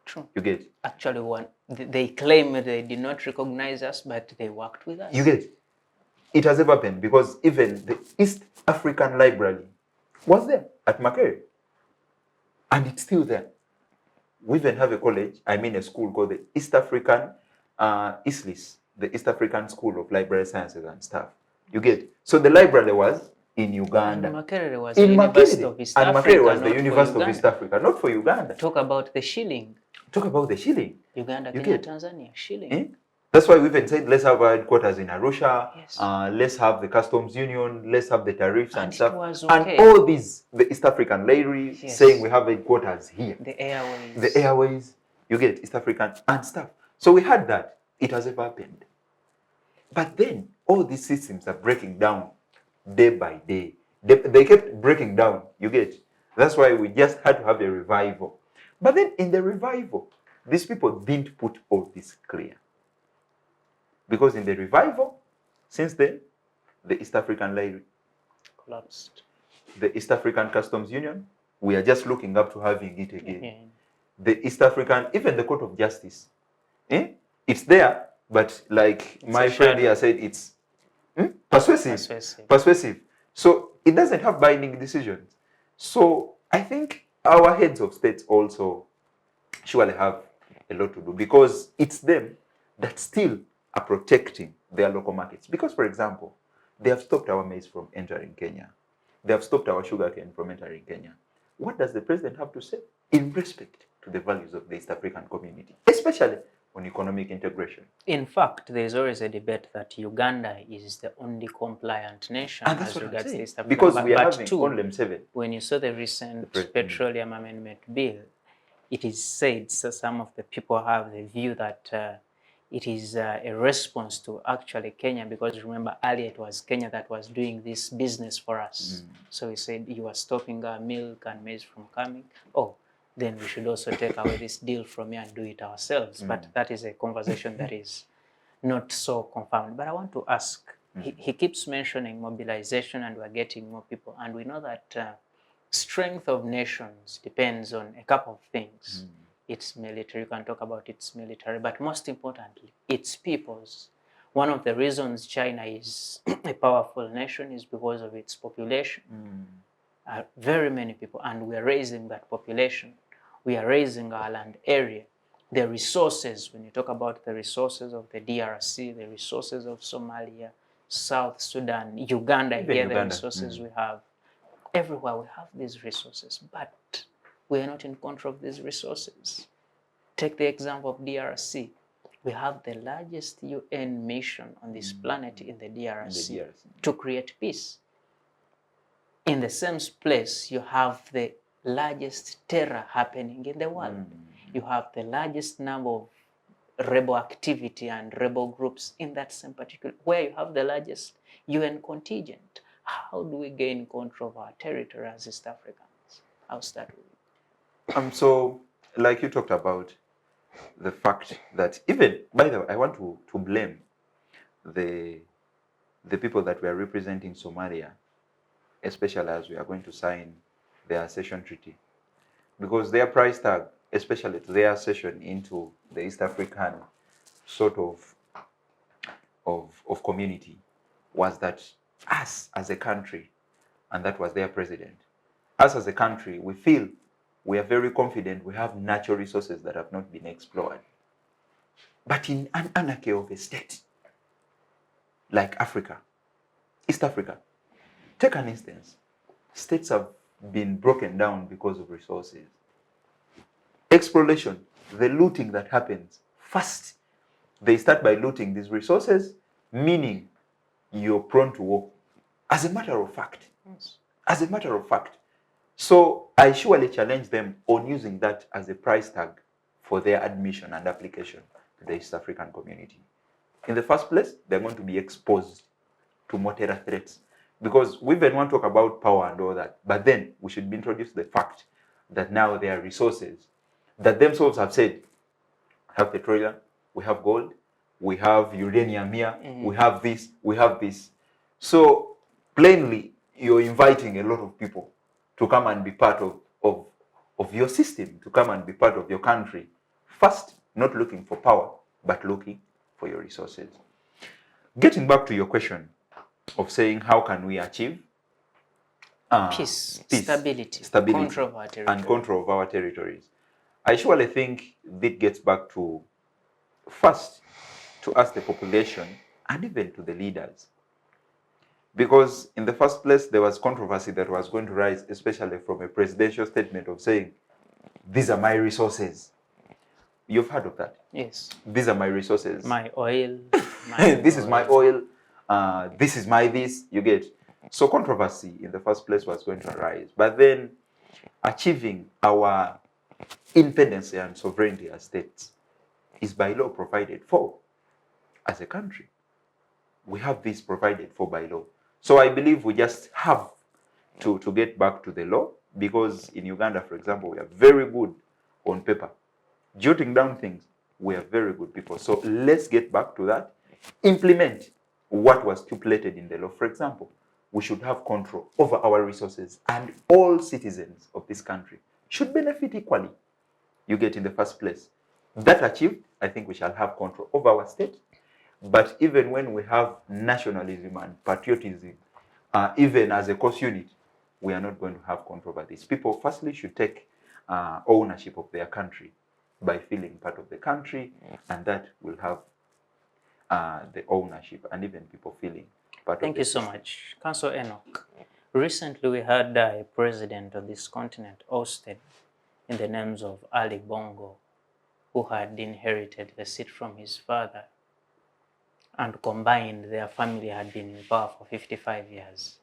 Speaker 1: True.
Speaker 3: You get?
Speaker 1: Actually, they claim they did not recognize us, but they worked with us.
Speaker 3: You get? It has ever happened, because even the East African Library was there at Makerere. And it's still there. We even have a college, a school called the East African ISLIS, the East African School of Library Sciences and stuff. You get? So the library was in Uganda.
Speaker 1: And Makerere was
Speaker 3: In
Speaker 1: the University
Speaker 3: Makerere.
Speaker 1: of East
Speaker 3: And
Speaker 1: Africa,
Speaker 3: Makerere was
Speaker 1: not
Speaker 3: the
Speaker 1: for
Speaker 3: University of
Speaker 1: Uganda.
Speaker 3: East Africa, not for Uganda.
Speaker 1: Talk about the shilling.
Speaker 3: Talk about the shilling.
Speaker 1: Uganda,
Speaker 3: You
Speaker 1: Kenya,
Speaker 3: get?
Speaker 1: Tanzania, shilling.
Speaker 3: Eh? That's why we even said, let's have our headquarters in Arusha,
Speaker 1: Yes.
Speaker 3: let's have the customs union, let's have the tariffs and
Speaker 1: And it
Speaker 3: stuff.
Speaker 1: was
Speaker 3: And
Speaker 1: okay.
Speaker 3: all these, the East African lady
Speaker 1: Yes.
Speaker 3: saying we have headquarters here.
Speaker 1: The airways.
Speaker 3: The airways, you get East African and stuff. So we had that. It has ever happened. But then all these systems are breaking down day by day. They kept breaking down, you get. That's why we just had to have a revival. But then in the revival, these people didn't put all this clear. Because in the revival, since then, the East African Library,
Speaker 1: collapsed.
Speaker 3: the East African Customs Union, we are just looking up to having it again.
Speaker 1: Yeah.
Speaker 3: The East African, even the Court of Justice, it's there, but like
Speaker 1: It's
Speaker 3: my
Speaker 1: a
Speaker 3: friend
Speaker 1: shadow.
Speaker 3: here said, it's persuasive. So it doesn't have binding decisions. So I think our heads of states also surely have a lot to do, because it's them that still are protecting their local markets. Because, for example, they have stopped our maize from entering Kenya. They have stopped our sugarcane from entering Kenya. What does the president have to say in respect to the values of the East African community, especially on economic integration?
Speaker 1: In fact, there is always a debate that Uganda is the only compliant nation
Speaker 3: And that's
Speaker 1: as
Speaker 3: what I'm
Speaker 1: regards
Speaker 3: saying.
Speaker 1: East Africa.
Speaker 3: Because we are
Speaker 1: But
Speaker 3: having
Speaker 1: two,
Speaker 3: Condom 7.
Speaker 1: when you saw the recent
Speaker 3: The
Speaker 1: petroleum amendment bill, it is said, so some of the people have the view that it is a response to actually Kenya, because remember earlier it was Kenya that was doing this business for us. So we said, you are stopping our milk and maize from coming. Oh, then we should also take away this deal from you and do it ourselves. But that is a conversation that is not so confirmed. But I want to ask, he keeps mentioning mobilization and we're getting more people. And we know that strength of nations depends on a couple of things. Its military, you can talk about its military, but most importantly, its peoples. One of the reasons China is a powerful nation is because of its population. Very many people, and we are raising that population. We are raising our land area. The resources, when you talk about the resources of the DRC, the resources of Somalia, South Sudan, Uganda,
Speaker 3: Even
Speaker 1: here
Speaker 3: Uganda.
Speaker 1: the resources we have. Everywhere we have these resources, but we are not in control of these resources. Take the example of DRC. We have the largest UN mission on this planet in the DRC to create peace. In the same place, you have the largest terror happening in the world. You have the largest number of rebel activity and rebel groups in that same particular, where you have the largest UN contingent. How do we gain control of our territory as East Africans? I'll start with you.
Speaker 3: So, like you talked about, the fact that even, by the way, I want to blame the people that we are representing Somalia, especially as we are going to sign the accession treaty, because their price tag, especially to their accession into the East African sort of community, was that us as a country, and that was their president, us as a country, we feel we are very confident we have natural resources that have not been explored. But in an anarchy of a state like Africa, East Africa, take an instance, states have been broken down because of resources. Exploration, the looting that happens, first, they start by looting these resources, meaning you're prone to war. As a matter of fact.
Speaker 1: Yes.
Speaker 3: As a matter of fact. So I surely challenge them on using that as a price tag for their admission and application to the East African community. In the first place, they're going to be exposed to more terror threats. Because we even want to talk about power and all that, but then we should be introduced to the fact that now there are resources that themselves have said, we have petroleum, we have gold, we have uranium here, we have this, we have this. So plainly, you're inviting a lot of people to come and be part of your system, to come and be part of your country. First, not looking for power, but looking for your resources. Getting back to your question of saying how can we achieve
Speaker 1: peace, stability, control of our territory.
Speaker 3: And control of our territories. I surely think that gets back to, first, to ask the population and even to the leaders. Because in the first place, there was controversy that was going to rise, especially from a presidential statement of saying, these are my resources. You've heard of that?
Speaker 1: Yes.
Speaker 3: These are my resources.
Speaker 1: My oil.
Speaker 3: This is my oil. This is my this. You get. So controversy in the first place was going to arise. But then achieving our independence and sovereignty as states is by law provided for as a country. We have this provided for by law. So I believe we just have to get back to the law, because in Uganda, for example, we are very good on paper. Jotting down things, we are very good people. So let's get back to that. Implement what was stipulated in the law. For example, we should have control over our resources, and all citizens of this country should benefit equally. You get in the first place. That achieved, I think we shall have control over our state. But even when we have nationalism and patriotism, even as a course unit, we are not going to have control over this. People firstly should take ownership of their country by feeling part of the country, and that will have the ownership, and even people feeling part of the
Speaker 1: Thank you so much. Councillor Enock, recently we had a president of this continent ousted in the names of Ali Bongo, who had inherited the seat from his father, and combined their family had been in power for 55 years.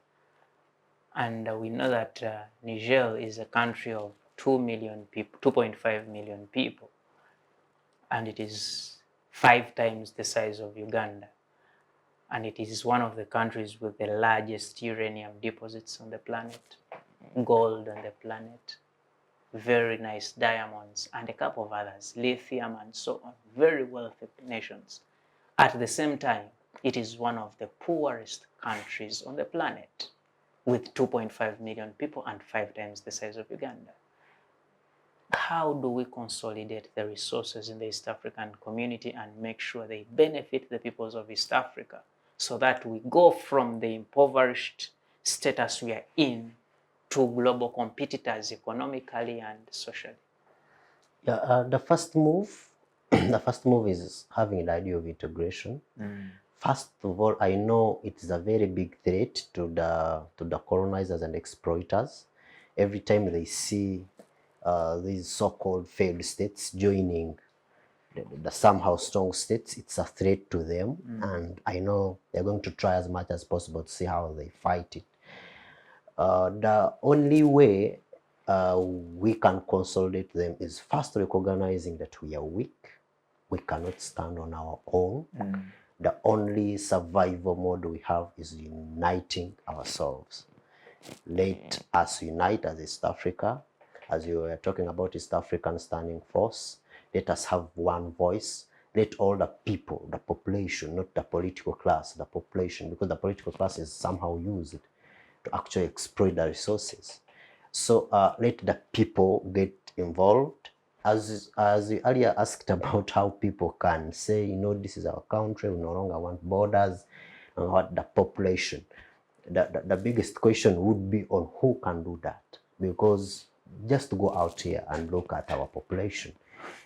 Speaker 1: And we know that Niger is a country of 2 million people, 2.5 million people, and it is 5 times the size of Uganda. And it is one of the countries with the largest uranium deposits on the planet, gold on the planet, very nice diamonds, and a couple of others, lithium and so on, very wealthy nations. At the same time, it is one of the poorest countries on the planet, with 2.5 million people and 5 times the size of Uganda. How do we consolidate the resources in the East African community and make sure they benefit the peoples of East Africa, so that we go from the impoverished status we are in to global competitors economically and socially?
Speaker 2: Yeah, the first move, the first move is having the idea of integration. First of all, I know it is a very big threat to the colonizers and exploiters. Every time they see these so-called failed states joining the somehow strong states, it's a threat to them. And I know they're going to try as much as possible to see how they fight it. The only way we can consolidate them is first recognizing that we are weak. We cannot stand on our own. The only survival mode we have is uniting ourselves. Let us unite as East Africa. As you were talking about East African Standing Force, let us have one voice. Let all the people, the population, not the political class, the population, because the political class is somehow used to actually exploit the resources. So let the people get involved. As you earlier asked about how people can say, you know, this is our country, we no longer want borders, and what the population. The biggest question would be on who can do that, because just go out here and look at our population.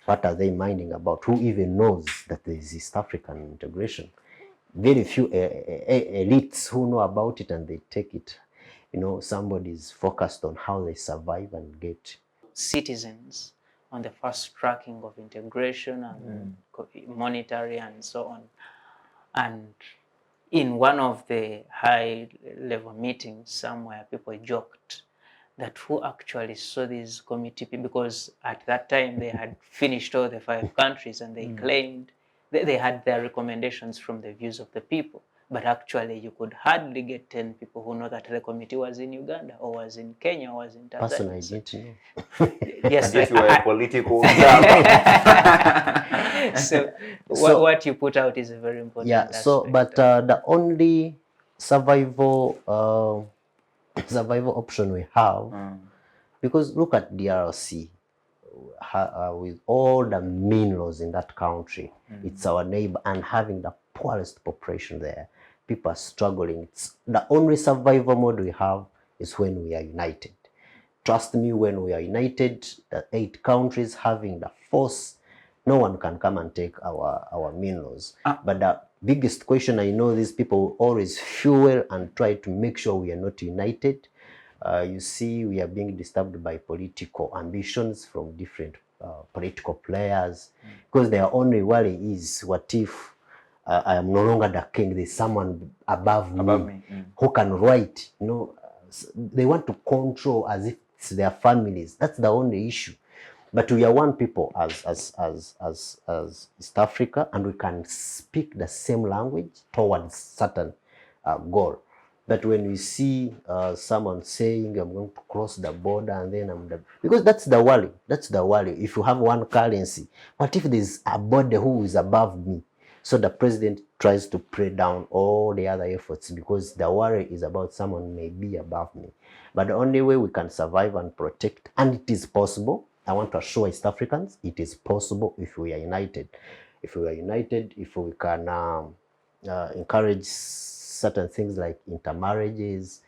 Speaker 2: What are they minding about? Who even knows that there is East African integration? Very few elites who know about it, and they take it. You know, somebody's focused on how they survive and get.
Speaker 1: Citizens on the fast tracking of integration and monetary and so on. And in one of the high-level meetings somewhere, people joked that who actually saw these committee people, because at that time they had finished all the 5 countries and they claimed they had their recommendations from the views of the people. But actually you could hardly get 10 people who know that the committee was in Uganda or was in Kenya or was in Tanzania.
Speaker 2: Personally, I didn't know.
Speaker 1: Yes,
Speaker 3: Yes, you were a political
Speaker 1: so what you put out is a very important aspect.
Speaker 2: So, but the only survival option we have, because look at DRC, with all the minerals in that country, it's our neighbor, and having the poorest population there, people are struggling. It's the only survival mode we have is when we are united. Trust me, when we are united, the 8 countries having the force, no one can come and take our minerals. But the biggest question, I know these people always fuel and try to make sure we are not united. You see, we are being disturbed by political ambitions from different political players, because their only worry is, what if I am no longer the king, there's someone above me. Who can write, you know. They want to control as if it's their families. That's the only issue. But we are one people as East Africa, and we can speak the same language towards certain goal. But when we see someone saying, I'm going to cross the border, and then because that's the worry. That's the worry. If you have one currency, what if there's a body who is above me? So the president tries to pray down all the other efforts, because the worry is about someone may be above me. But the only way we can survive and protect, and it is possible, I want to assure East Africans, it is possible if we are united. If we are united, if we can encourage certain things like intermarriages,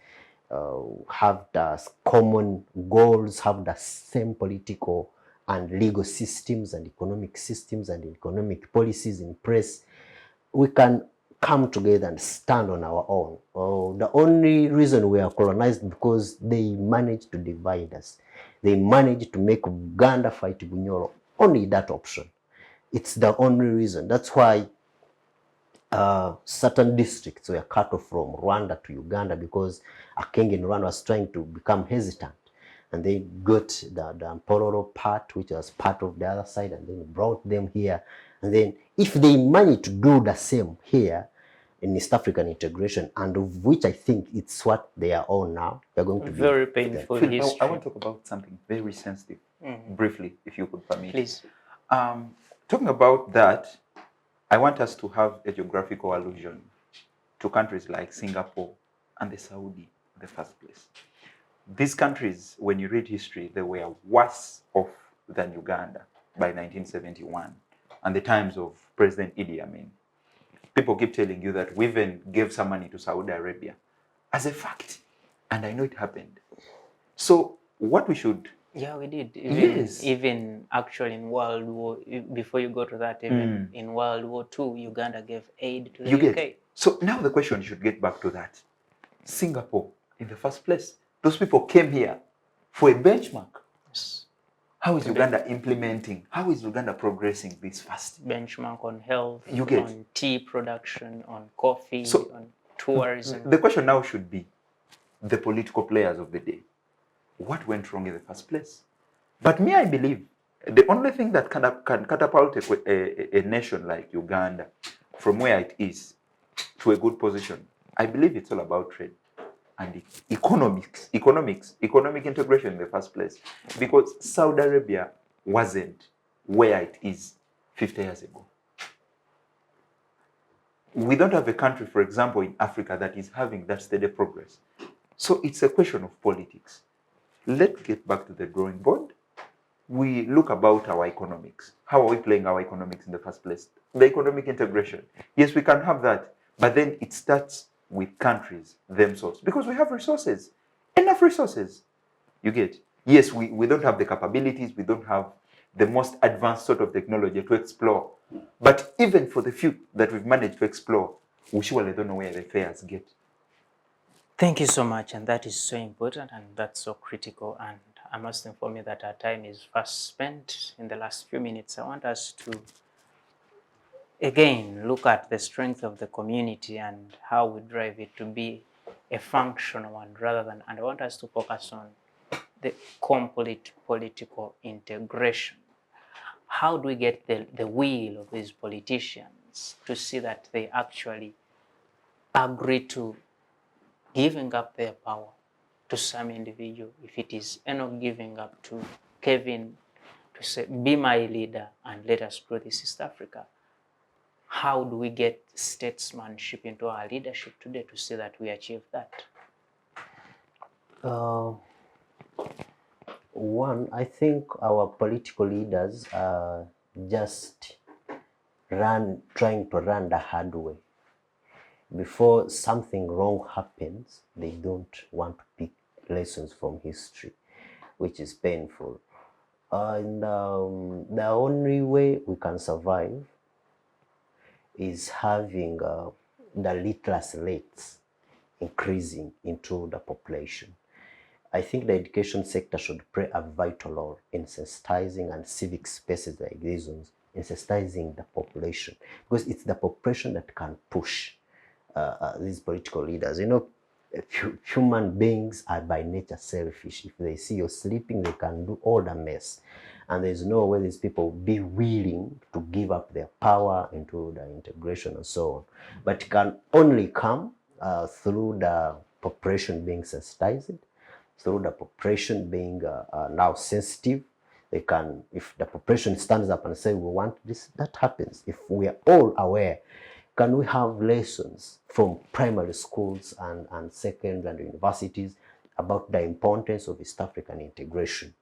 Speaker 2: have the common goals, have the same political and legal systems and economic policies in place, we can come together and stand on our own. The only reason we are colonized because they managed to divide us. They managed to make Uganda fight Bunyoro. Only that option. It's the only reason. That's why certain districts were cut off from Rwanda to Uganda, because a king in Rwanda was trying to become hesitant. And they got the Mpororo part, which was part of the other side, and then brought them here. And then if they manage to do the same here in East African integration, and of which I think it's what they are on now, they're going to
Speaker 1: very painful history.
Speaker 3: I want to talk about something very sensitive, briefly, if you could permit.
Speaker 1: Please.
Speaker 3: Talking about that, I want us to have a geographical allusion to countries like Singapore and the Saudi in the first place. These countries, when you read history, they were worse off than Uganda by 1971 and the times of President Idi Amin. People keep telling you that we even gave some money to Saudi Arabia as a fact, and I know it happened. So what we should...
Speaker 1: Yeah, we did.
Speaker 3: Yes.
Speaker 1: Even actually in World War, before you go to that, even in World War II, Uganda gave aid to the UK.
Speaker 3: So now the question should get back to that. Singapore, in the first place, those people came here for a benchmark.
Speaker 1: Yes.
Speaker 3: How is Uganda implementing? How is Uganda progressing this fast?
Speaker 1: Benchmark on health,
Speaker 3: You get.
Speaker 1: on tea production, on coffee,
Speaker 3: So,
Speaker 1: on tourism.
Speaker 3: The question now should be the political players of the day. What went wrong in the first place? But me, I believe the only thing that can catapult a nation like Uganda from where it is to a good position, I believe it's all about trade and economic integration in the first place. Because Saudi Arabia wasn't where it is 50 years ago. We don't have a country, for example, in Africa that is having that steady progress. So it's a question of politics. Let's get back to the drawing board. We look about our economics. How are we playing our economics in the first place? The economic integration. Yes, we can have that, but then it starts with countries themselves because we have resources, enough resources. You get? Yes, we don't have the capabilities, we don't have the most advanced sort of technology to explore. But even for the few that we've managed to explore, we surely don't know where the fares get.
Speaker 1: Thank you so much, and that is so important and that's so critical. And I must inform you that our time is fast spent. In the last few minutes, I want us to again look at the strength of the community and how we drive it to be a functional one rather than, and I want us to focus on the complete political integration. How do we get the will of these politicians to see that they actually agree to giving up their power to some individual? If it is Enock giving up to Kevin to say, be my leader and let us grow this East Africa, how do we get statesmanship into our leadership today to see that we achieve that?
Speaker 2: One, I think our political leaders are just trying to run the hard way. Before something wrong happens, they don't want to pick lessons from history, which is painful. And the only way we can survive is having the literacy rates increasing into the population. I think the education sector should play a vital role in sensitizing and civic spaces like these ones, in sensitizing the population, because it's the population that can push these political leaders. You know, human beings are by nature selfish. If they see you sleeping, they can do all the mess. And there's no way these people will be willing to give up their power into the integration and so on. But it can only come through the population being sensitized, through the population being now sensitive. They can, if the population stands up and say, we want this, that happens. If we are all aware, can we have lessons from primary schools and secondary and universities about the importance of East African integration,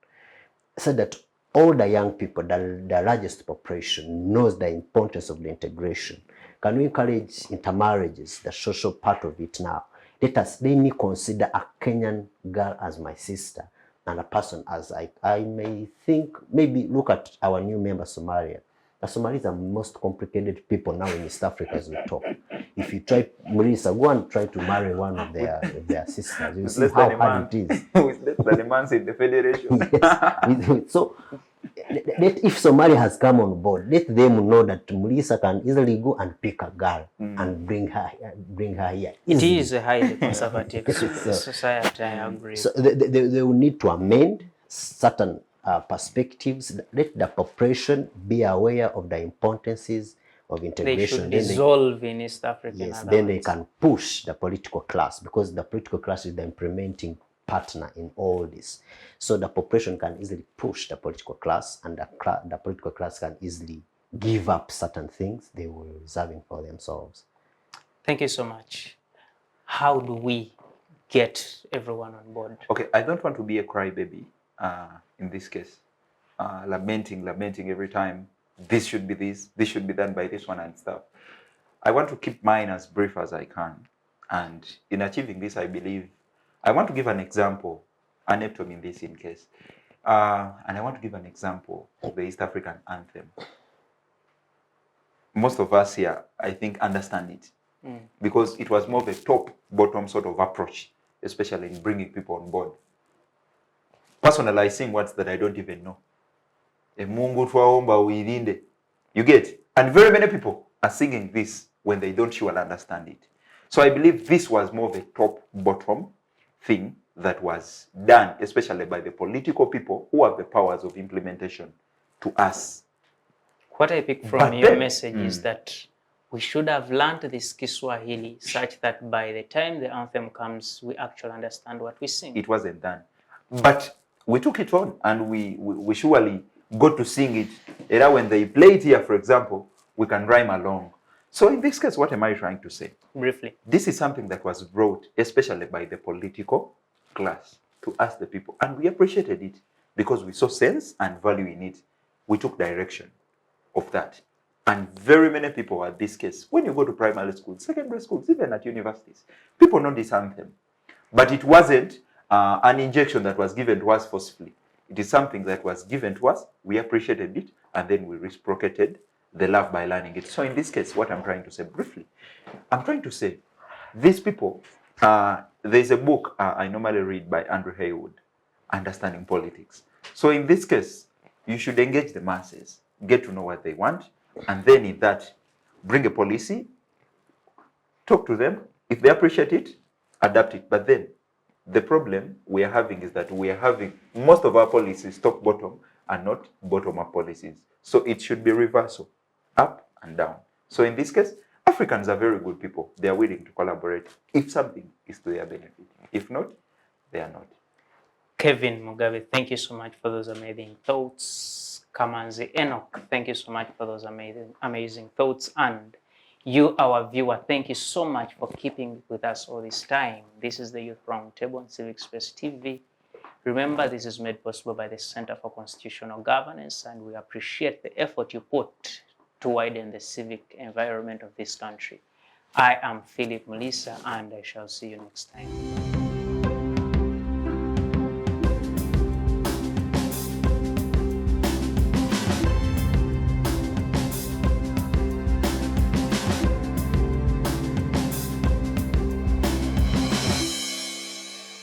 Speaker 2: so that all the young people, the largest population, knows the importance of the integration? Can we encourage intermarriages, the social part of it now? Let me consider a Kenyan girl as my sister and a person as I may think, maybe look at our new member Somalia. The Somalis are most complicated people now in East Africa as we talk. If you try, Muliisa, go and try to marry one of their sisters, you see how hard it is.
Speaker 3: With less than a month in the federation.
Speaker 2: Yes. So, if Somalia has come on board, let them know that Muliisa can easily go and pick a girl and bring her here.
Speaker 1: It is a highly conservative society, I agree.
Speaker 2: So they will need to amend certain perspectives. Let the population be aware of the importances of integration.
Speaker 1: They should dissolve in East Africa.
Speaker 2: Yes, then they can push the political class, because the political class is the implementing partner in all this. So the population can easily push the political class, and the political class can easily give up certain things they were reserving for themselves.
Speaker 1: Thank you so much. How do we get everyone on board?
Speaker 3: Okay, I don't want to be a crybaby in this case, lamenting every time. This should be this should be done by this one and stuff. I want to keep mine as brief as I can. And in achieving this, I believe, I want to give an example, an epitome in this in case. And I want to give an example of the East African anthem. Most of us here, I think, understand it because it was more of a top-bottom sort of approach, especially in bringing people on board. Personally, I sing words that I don't even know. You get? And very many people are singing this when they don't surely understand it. So I believe this was more of a top-bottom thing that was done, especially by the political people who have the powers of implementation to us.
Speaker 1: What I pick from your message is that we should have learned this Kiswahili such that by the time the anthem comes, we actually understand what we sing.
Speaker 3: It wasn't done. But we took it on and we surely got to sing it. Either when they play it here, for example, we can rhyme along. So in this case, what am I trying to say?
Speaker 1: Briefly.
Speaker 3: This is something that was brought, especially by the political class, to us the people. And we appreciated it because we saw sense and value in it. We took direction of that. And very many people at this case, when you go to primary schools, secondary schools, even at universities, people know this anthem. But it wasn't an injection that was given to us forcefully. It is something that was given to us, we appreciated it, and then we reciprocated the love by learning it. So in this case, what I'm trying to say briefly, I'm trying to say, these people, there's a book I normally read by Andrew Haywood, Understanding Politics. So in this case, you should engage the masses, get to know what they want, and then in that, bring a policy, talk to them. If they appreciate it, adapt it. But then, the problem we are having is that we are having most of our policies top bottom and not bottom up policies. So it should be reversal, up and down. So in this case, Africans are very good people. They are willing to collaborate if something is to their benefit. If not, they are not.
Speaker 1: Kevin Mugabi, thank you so much for those amazing thoughts. Kamanzi, Enock, thank you so much for those amazing thoughts. And you, our viewer, thank you so much for keeping with us all this time. This is the Youth Roundtable on Civic Space TV. Remember, this is made possible by the Center for Constitutional Governance, and we appreciate the effort you put to widen the civic environment of this country. I am Phillip Muliisa, and I shall see you next time.